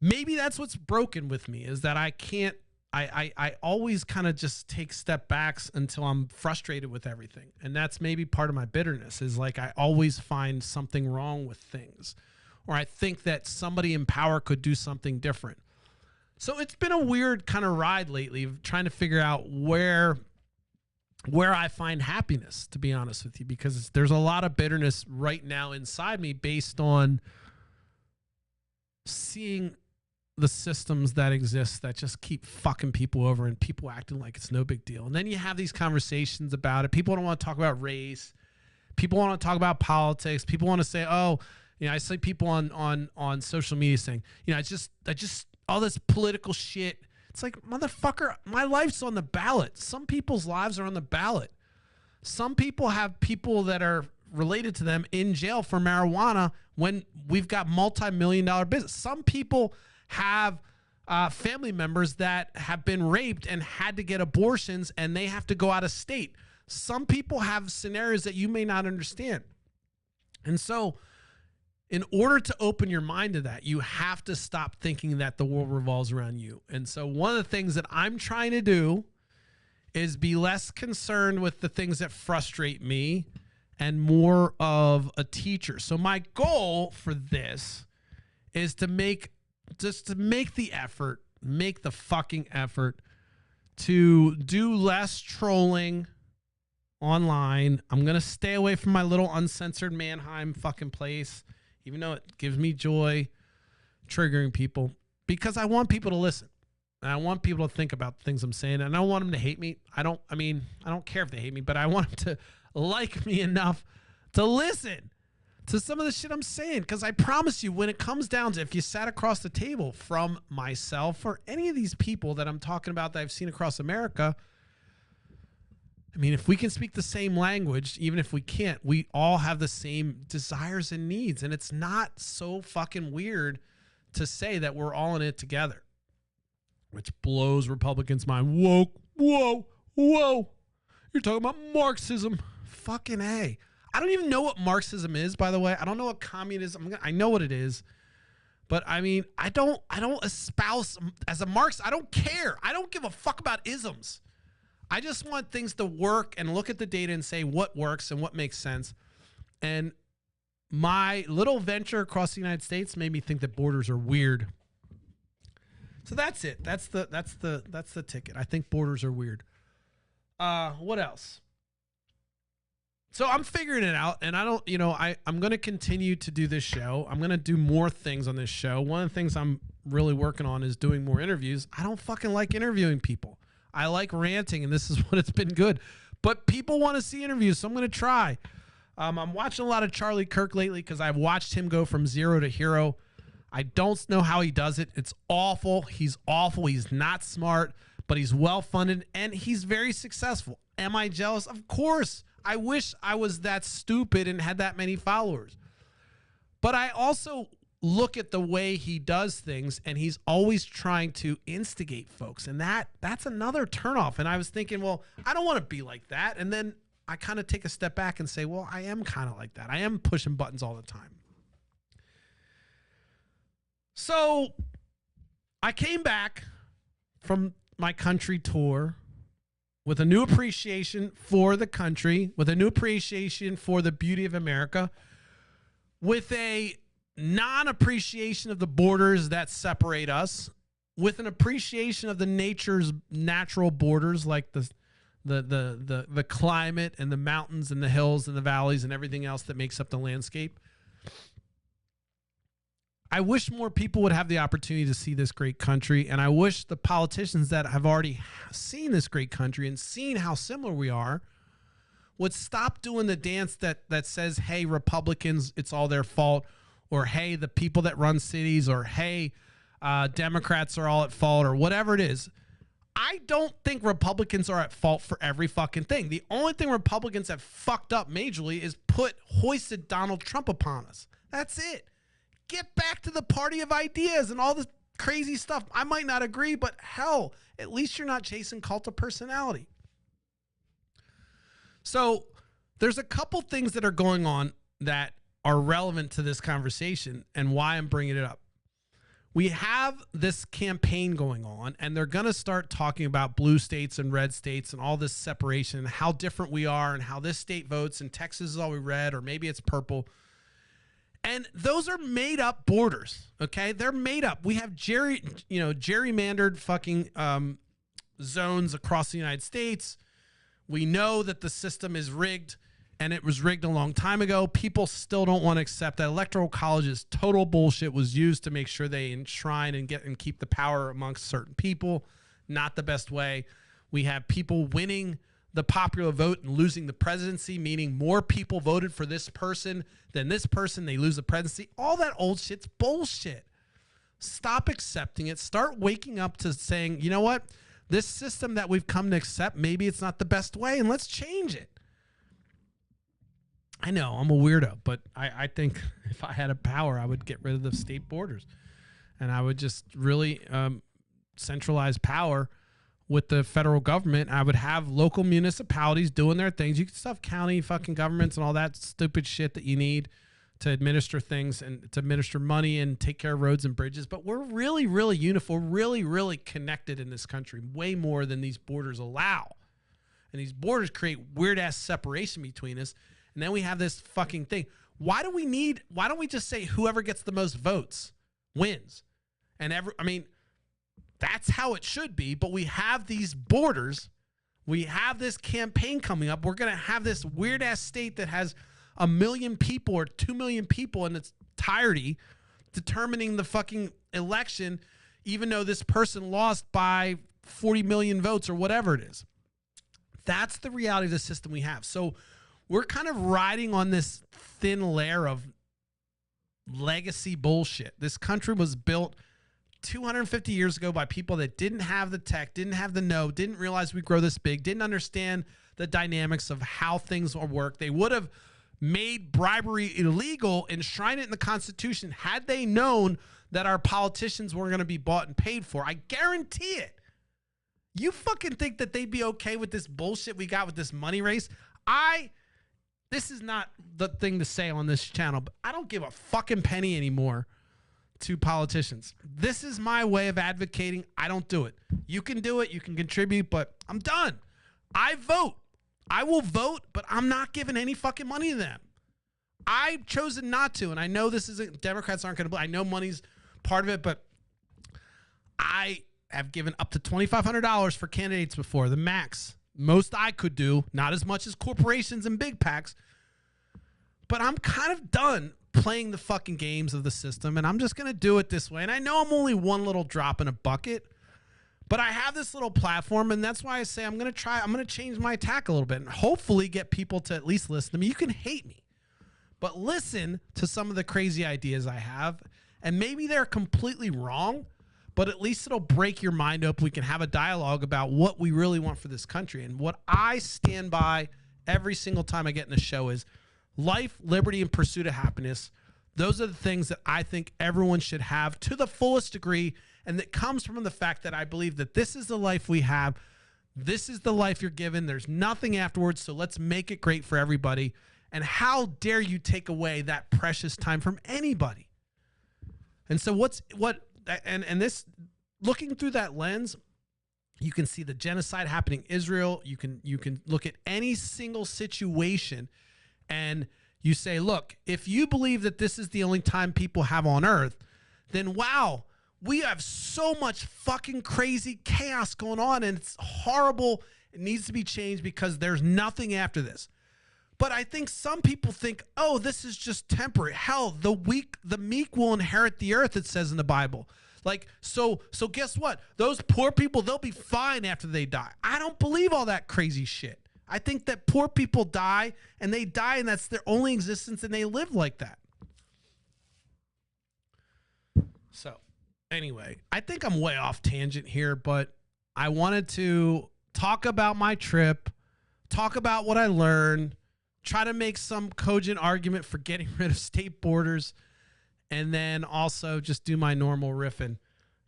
Maybe that's what's broken with me, is that I can't, I always kind of just take step backs until I'm frustrated with everything. And that's maybe part of my bitterness, is like I always find something wrong with things, or I think that somebody in power could do something different. So it's been a weird kind of ride lately of trying to figure out where I find happiness, to be honest with you, because there's a lot of bitterness right now inside me based on seeing the systems that exist that just keep fucking people over and people acting like it's no big deal. And then you have these conversations about it. People don't want to talk about race. People want to talk about politics. People want to say, oh, I see people on social media saying, I just all this political shit. It's like, motherfucker, my life's on the ballot. Some people's lives are on the ballot. Some people have people that are related to them in jail for marijuana when we've got multi-million-dollar business. Some people have family members that have been raped and had to get abortions and they have to go out of state. Some people have scenarios that you may not understand. And so in order to open your mind to that, you have to stop thinking that the world revolves around you. And so one of the things that I'm trying to do is be less concerned with the things that frustrate me and more of a teacher. So my goal for this is to make the effort, make the fucking effort to do less trolling online. I'm going to stay away from my little uncensored Mannheim fucking place, even though it gives me joy triggering people, because I want people to listen. And I want people to think about the things I'm saying. And I don't want them to hate me. I don't care if they hate me, but I want them to like me enough to listen to some of the shit I'm saying. Because I promise you, when it comes down to, if you sat across the table from myself or any of these people that I'm talking about that I've seen across America, if we can speak the same language, even if we can't, we all have the same desires and needs. And it's not so fucking weird to say that we're all in it together, which blows Republicans' mind. Whoa. You're talking about Marxism. Fucking A. I don't even know what Marxism is, by the way. I don't know what communism, I know what it is. But I don't espouse as a Marxist. I don't care. I don't give a fuck about isms. I just want things to work and look at the data and say what works and what makes sense. And my little venture across the United States made me think that borders are weird. So that's it. That's the ticket. I think borders are weird. What else? So I'm figuring it out, and I don't, I'm going to continue to do this show. I'm going to do more things on this show. One of the things I'm really working on is doing more interviews. I don't fucking like interviewing people. I like ranting, and this is what it's been good. But people want to see interviews, so I'm going to try. I'm watching a lot of Charlie Kirk lately because I've watched him go from zero to hero. I don't know how he does it. It's awful. He's awful. He's not smart, but he's well-funded, and he's very successful. Am I jealous? Of course. I wish I was that stupid and had that many followers. But I also look at the way he does things, and he's always trying to instigate folks. And that's another turnoff. And I was thinking, well, I don't want to be like that. And then I kind of take a step back and say, well, I am kind of like that. I am pushing buttons all the time. So I came back from my country tour with a new appreciation for the country, with a new appreciation for the beauty of America, with a non-appreciation of the borders that separate us, with an appreciation of the nature's natural borders, like the climate and the mountains and the hills and the valleys and everything else that makes up the landscape. I wish more people would have the opportunity to see this great country, and I wish the politicians that have already seen this great country and seen how similar we are would stop doing the dance that says, hey, Republicans, it's all their fault, or hey, the people that run cities, or hey, Democrats are all at fault, or whatever it is. I don't think Republicans are at fault for every fucking thing. The only thing Republicans have fucked up majorly is hoisted Donald Trump upon us. That's it. Get back to the party of ideas and all this crazy stuff. I might not agree, but hell, at least you're not chasing cult of personality. So there's a couple things that are going on that are relevant to this conversation and why I'm bringing it up. We have this campaign going on, and they're going to start talking about blue states and red states and all this separation and how different we are and how this state votes and Texas is always red, or maybe it's purple. And those are made up borders, okay? They're made up. We have gerrymandered fucking zones across the United States. We know that the system is rigged, and it was rigged a long time ago. People still don't want to accept that. Electoral college is total bullshit, was used to make sure they enshrine and keep the power amongst certain people. Not the best way. We have people winning the popular vote and losing the presidency, meaning more people voted for this person than this person, they lose the presidency. All that old shit's bullshit. Stop accepting it. Start waking up to saying, you know what? This system that we've come to accept, maybe it's not the best way, and let's change it. I know, I'm a weirdo, but I think if I had a power, I would get rid of the state borders. And I would just really centralize power with the federal government. I would have local municipalities doing their things. You can still have county fucking governments and all that stupid shit that you need to administer things and to administer money and take care of roads and bridges. But we're really, really uniform, really, really connected in this country, way more than these borders allow. And these borders create weird-ass separation between us. And then we have this fucking thing. Why don't we just say whoever gets the most votes wins? And that's how it should be, but we have these borders. We have this campaign coming up. We're going to have this weird-ass state that has 1 million people or 2 million people in its entirety determining the fucking election, even though this person lost by 40 million votes or whatever it is. That's the reality of the system we have. So we're kind of riding on this thin layer of legacy bullshit. This country was built 250 years ago by people that didn't have the tech, didn't have the know, didn't realize we grow this big, didn't understand the dynamics of how things work. They would have made bribery illegal, enshrined it in the Constitution had they known that our politicians were going to be bought and paid for. I guarantee it. You fucking think that they'd be okay with this bullshit we got with this money race? This is not the thing to say on this channel, but I don't give a fucking penny anymore to politicians. This is my way of advocating. I don't do it. You can do it. You can contribute, but I'm done. I vote. I will vote, but I'm not giving any fucking money to them. I've chosen not to, and I know this isn't, Democrats aren't going to, I know money's part of it, but I have given up to $2,500 for candidates before, the max. Most I could do, not as much as corporations and big PACs. But I'm kind of done playing the fucking games of the system, and I'm just going to do it this way. And I know I'm only one little drop in a bucket, but I have this little platform, and that's why I say I'm going to change my attack a little bit and hopefully get people to at least listen to me. You can hate me, but listen to some of the crazy ideas I have, and maybe they're completely wrong, but at least it'll break your mind up. We can have a dialogue about what we really want for this country. And what I stand by every single time I get in the show is life, liberty, and pursuit of happiness. Those are the things that I think everyone should have to the fullest degree. And that comes from the fact that I believe that this is the life we have. This is the life you're given. There's nothing afterwards. So let's make it great for everybody. And how dare you take away that precious time from anybody? And so and this, looking through that lens, you can see the genocide happening in Israel. You can look at any single situation and you say, look, if you believe that this is the only time people have on earth, then wow, we have so much fucking crazy chaos going on and it's horrible. It needs to be changed because there's nothing after this. But I think some people think, oh, this is just temporary. Hell, the meek will inherit the earth, it says in the Bible. Like, so guess what? Those poor people, they'll be fine after they die. I don't believe all that crazy shit. I think that poor people die and that's their only existence and they live like that. So anyway, I think I'm way off tangent here, but I wanted to talk about my trip, talk about what I learned, try to make some cogent argument for getting rid of state borders, and then also just do my normal riffing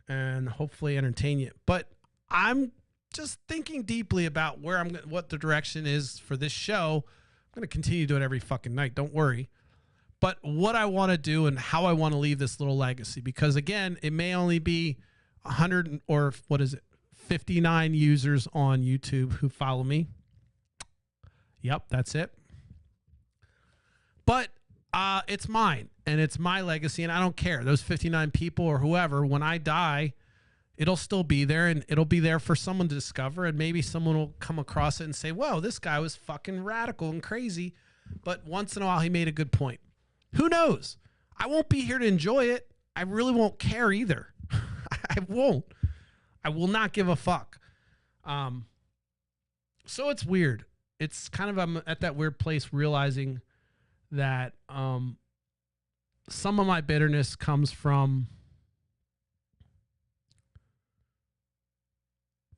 and hopefully entertain you. But I'm just thinking deeply about what the direction is for this show. I'm going to continue to do it every fucking night. Don't worry. But what I want to do and how I want to leave this little legacy, because again, it may only be 100 or 59 users on YouTube who follow me. Yep, that's it. But it's mine and it's my legacy and I don't care. Those 59 people or whoever, when I die, it'll still be there and it'll be there for someone to discover. And maybe someone will come across it and say, whoa, this guy was fucking radical and crazy. But once in a while, he made a good point. Who knows? I won't be here to enjoy it. I really won't care either. I won't. I will not give a fuck. So it's weird. It's kind of, I'm at that weird place realizing that some of my bitterness comes from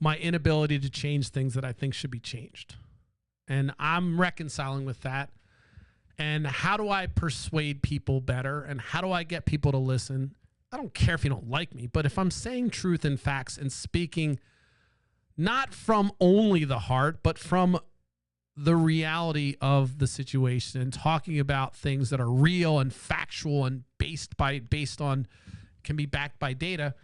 my inability to change things that I think should be changed. And I'm reconciling with that. And how do I persuade people better? And how do I get people to listen? I don't care if you don't like me, but if I'm saying truth and facts and speaking not from only the heart, but from the reality of the situation and talking about things that are real and factual and based on can be backed by data,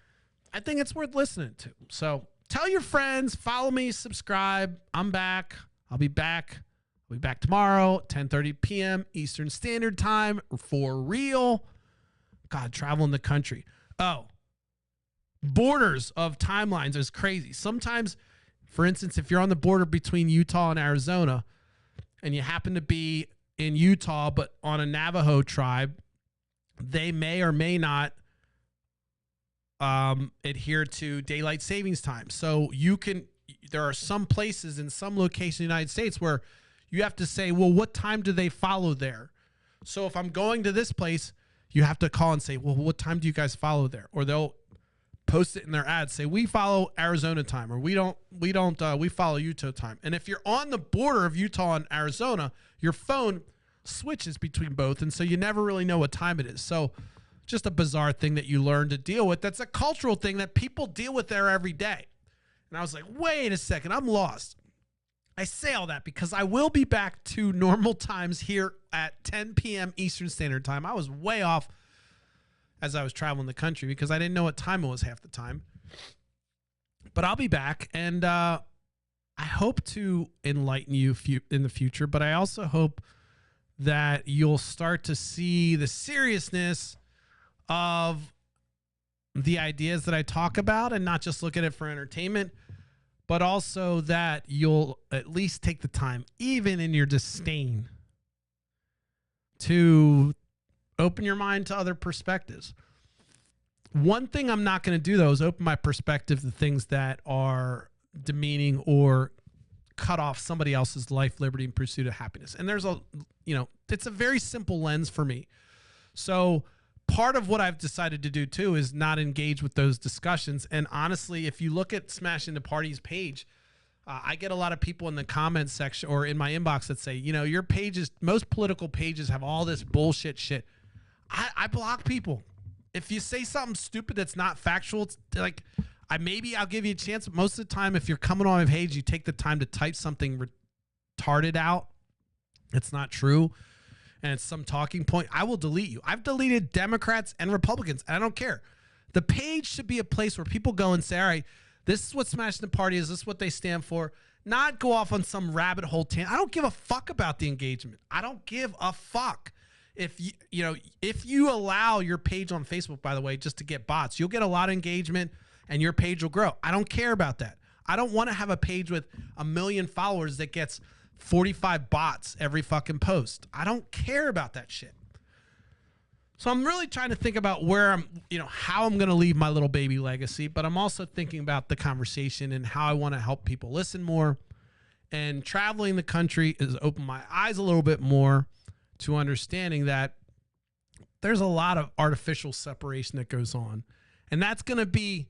I think it's worth listening to. So tell your friends, follow me, subscribe. I'm back. I'll be back tomorrow, 10:30 p.m. Eastern Standard Time for real. God, traveling the country. Oh, borders of timelines is crazy. Sometimes, for instance, if you're on the border between Utah and Arizona and you happen to be in Utah but on a Navajo tribe, they may or may not adhere to daylight savings time. So there are some places in some locations in the United States where you have to say, well, what time do they follow there? So if I'm going to this place, you have to call and say, well, what time do you guys follow there? Or they'll post it in their ads, say, we follow Arizona time, or we follow Utah time. And if you're on the border of Utah and Arizona, your phone switches between both. And so you never really know what time it is. So just a bizarre thing that you learn to deal with. That's a cultural thing that people deal with there every day. And I was like, wait a second, I'm lost. I say all that because I will be back to normal times here at 10 p.m. Eastern Standard Time. I was way off as I was traveling the country because I didn't know what time it was half the time. But I'll be back, and I hope to enlighten you in the future, but I also hope that you'll start to see the seriousness of the ideas that I talk about and not just look at it for entertainment, but also that you'll at least take the time, even in your disdain, to open your mind to other perspectives. One thing I'm not going to do, though, is open my perspective to things that are demeaning or cut off somebody else's life, liberty, and pursuit of happiness. And there's it's a very simple lens for me. So part of what I've decided to do too is not engage with those discussions. And honestly, if you look at Smashing the Party's page, I get a lot of people in the comments section or in my inbox that say, your pages, most political pages have all this bullshit shit. I block people. If you say something stupid that's not factual, it's like I'll give you a chance. But most of the time, if you're coming on my page, you take the time to type something retarded out. It's not true. And it's some talking point, I will delete you. I've deleted Democrats and Republicans, and I don't care. The page should be a place where people go and say, all right, this is what Smashing the Party is. This is what they stand for. Not go off on some rabbit hole tangent. I don't give a fuck about the engagement. I don't give a fuck. If you allow your page on Facebook, by the way, just to get bots, you'll get a lot of engagement and your page will grow. I don't care about that. I don't want to have a page with 1 million followers that gets 45 bots every fucking post. I don't care about that shit. So I'm really trying to think about where how I'm going to leave my little baby legacy, but I'm also thinking about the conversation and how I want to help people listen more. And traveling the country has opened my eyes a little bit more to understanding that there's a lot of artificial separation that goes on. And that's going to be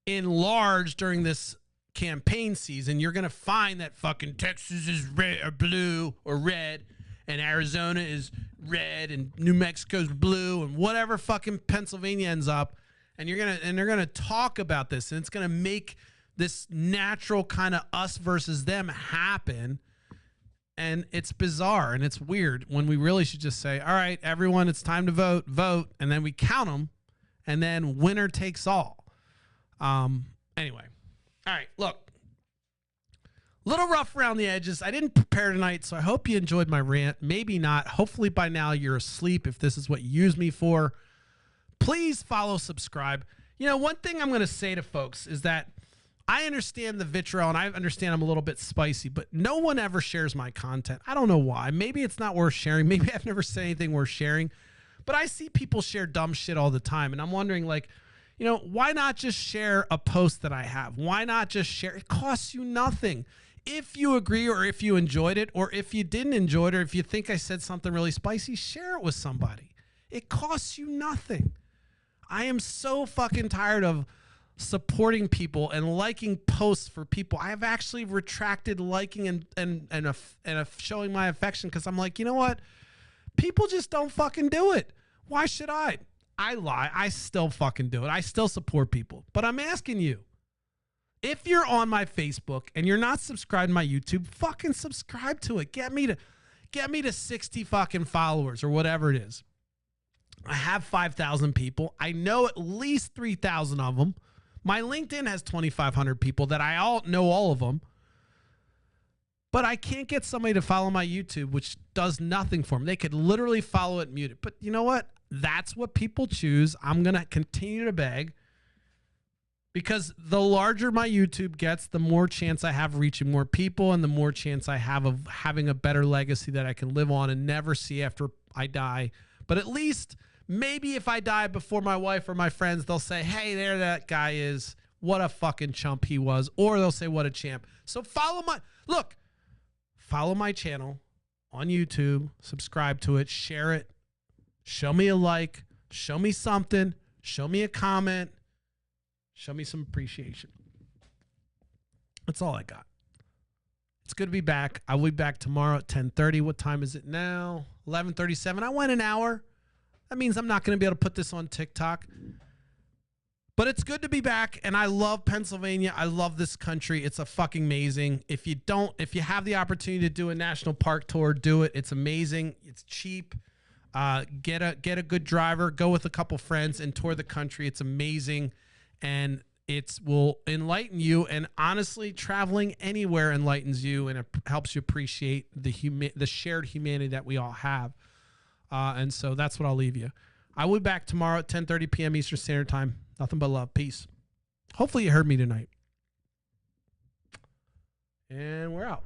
enlarged during this campaign season. You're going to find that fucking Texas is red or blue or red, and Arizona is red, and New Mexico's blue, and whatever fucking Pennsylvania ends up. And they're going to talk about this, and it's going to make this natural kind of us versus them happen. And it's bizarre and it's weird when we really should just say, all right, everyone, it's time to vote. And then we count them, and then winner takes all. Anyway. All right, look, a little rough around the edges. I didn't prepare tonight, so I hope you enjoyed my rant. Maybe not. Hopefully by now you're asleep if this is what you use me for. Please follow, subscribe. One thing I'm going to say to folks is that I understand the vitriol, and I understand I'm a little bit spicy, but no one ever shares my content. I don't know why. Maybe it's not worth sharing. Maybe I've never said anything worth sharing, but I see people share dumb shit all the time, and I'm wondering, why not just share a post that I have? Why not just share? It costs you nothing. If you agree, or if you enjoyed it, or if you didn't enjoy it, or if you think I said something really spicy, share it with somebody. It costs you nothing. I am so fucking tired of supporting people and liking posts for people. I have actually retracted liking and showing my affection because I'm like, you know what? People just don't fucking do it. Why should I? I lie. I still fucking do it. I still support people. But I'm asking you, if you're on my Facebook and you're not subscribed to my YouTube, fucking subscribe to it. Get me to 60 fucking followers or whatever it is. I have 5,000 people. I know at least 3,000 of them. My LinkedIn has 2,500 people that I all know all of them. But I can't get somebody to follow my YouTube, which does nothing for them. They could literally follow it and mute it. But you know what? That's what people choose. I'm going to continue to beg, because the larger my YouTube gets, the more chance I have of reaching more people, and the more chance I have of having a better legacy that I can live on and never see after I die. But at least maybe if I die before my wife or my friends, they'll say, hey, there that guy is. What a fucking chump he was. Or they'll say, what a champ. So follow my channel on YouTube, subscribe to it, share it. Show me a like, show me something, show me a comment, show me some appreciation. That's all I got. It's good to be back. I will be back tomorrow at 10:30. What time is it now? 11:37. I went an hour. That means I'm not going to be able to put this on TikTok. But it's good to be back, and I love Pennsylvania. I love this country. It's a fucking amazing. If you have the opportunity to do a national park tour, do it. It's amazing. It's cheap. Get a good driver, go with a couple friends and tour the country. It's amazing, and it will enlighten you. And honestly, traveling anywhere enlightens you, and it helps you appreciate the shared humanity that we all have. And so that's what I'll leave you. I will be back tomorrow at 10:30 p.m. Eastern Standard Time. Nothing but love. Peace. Hopefully you heard me tonight. And we're out.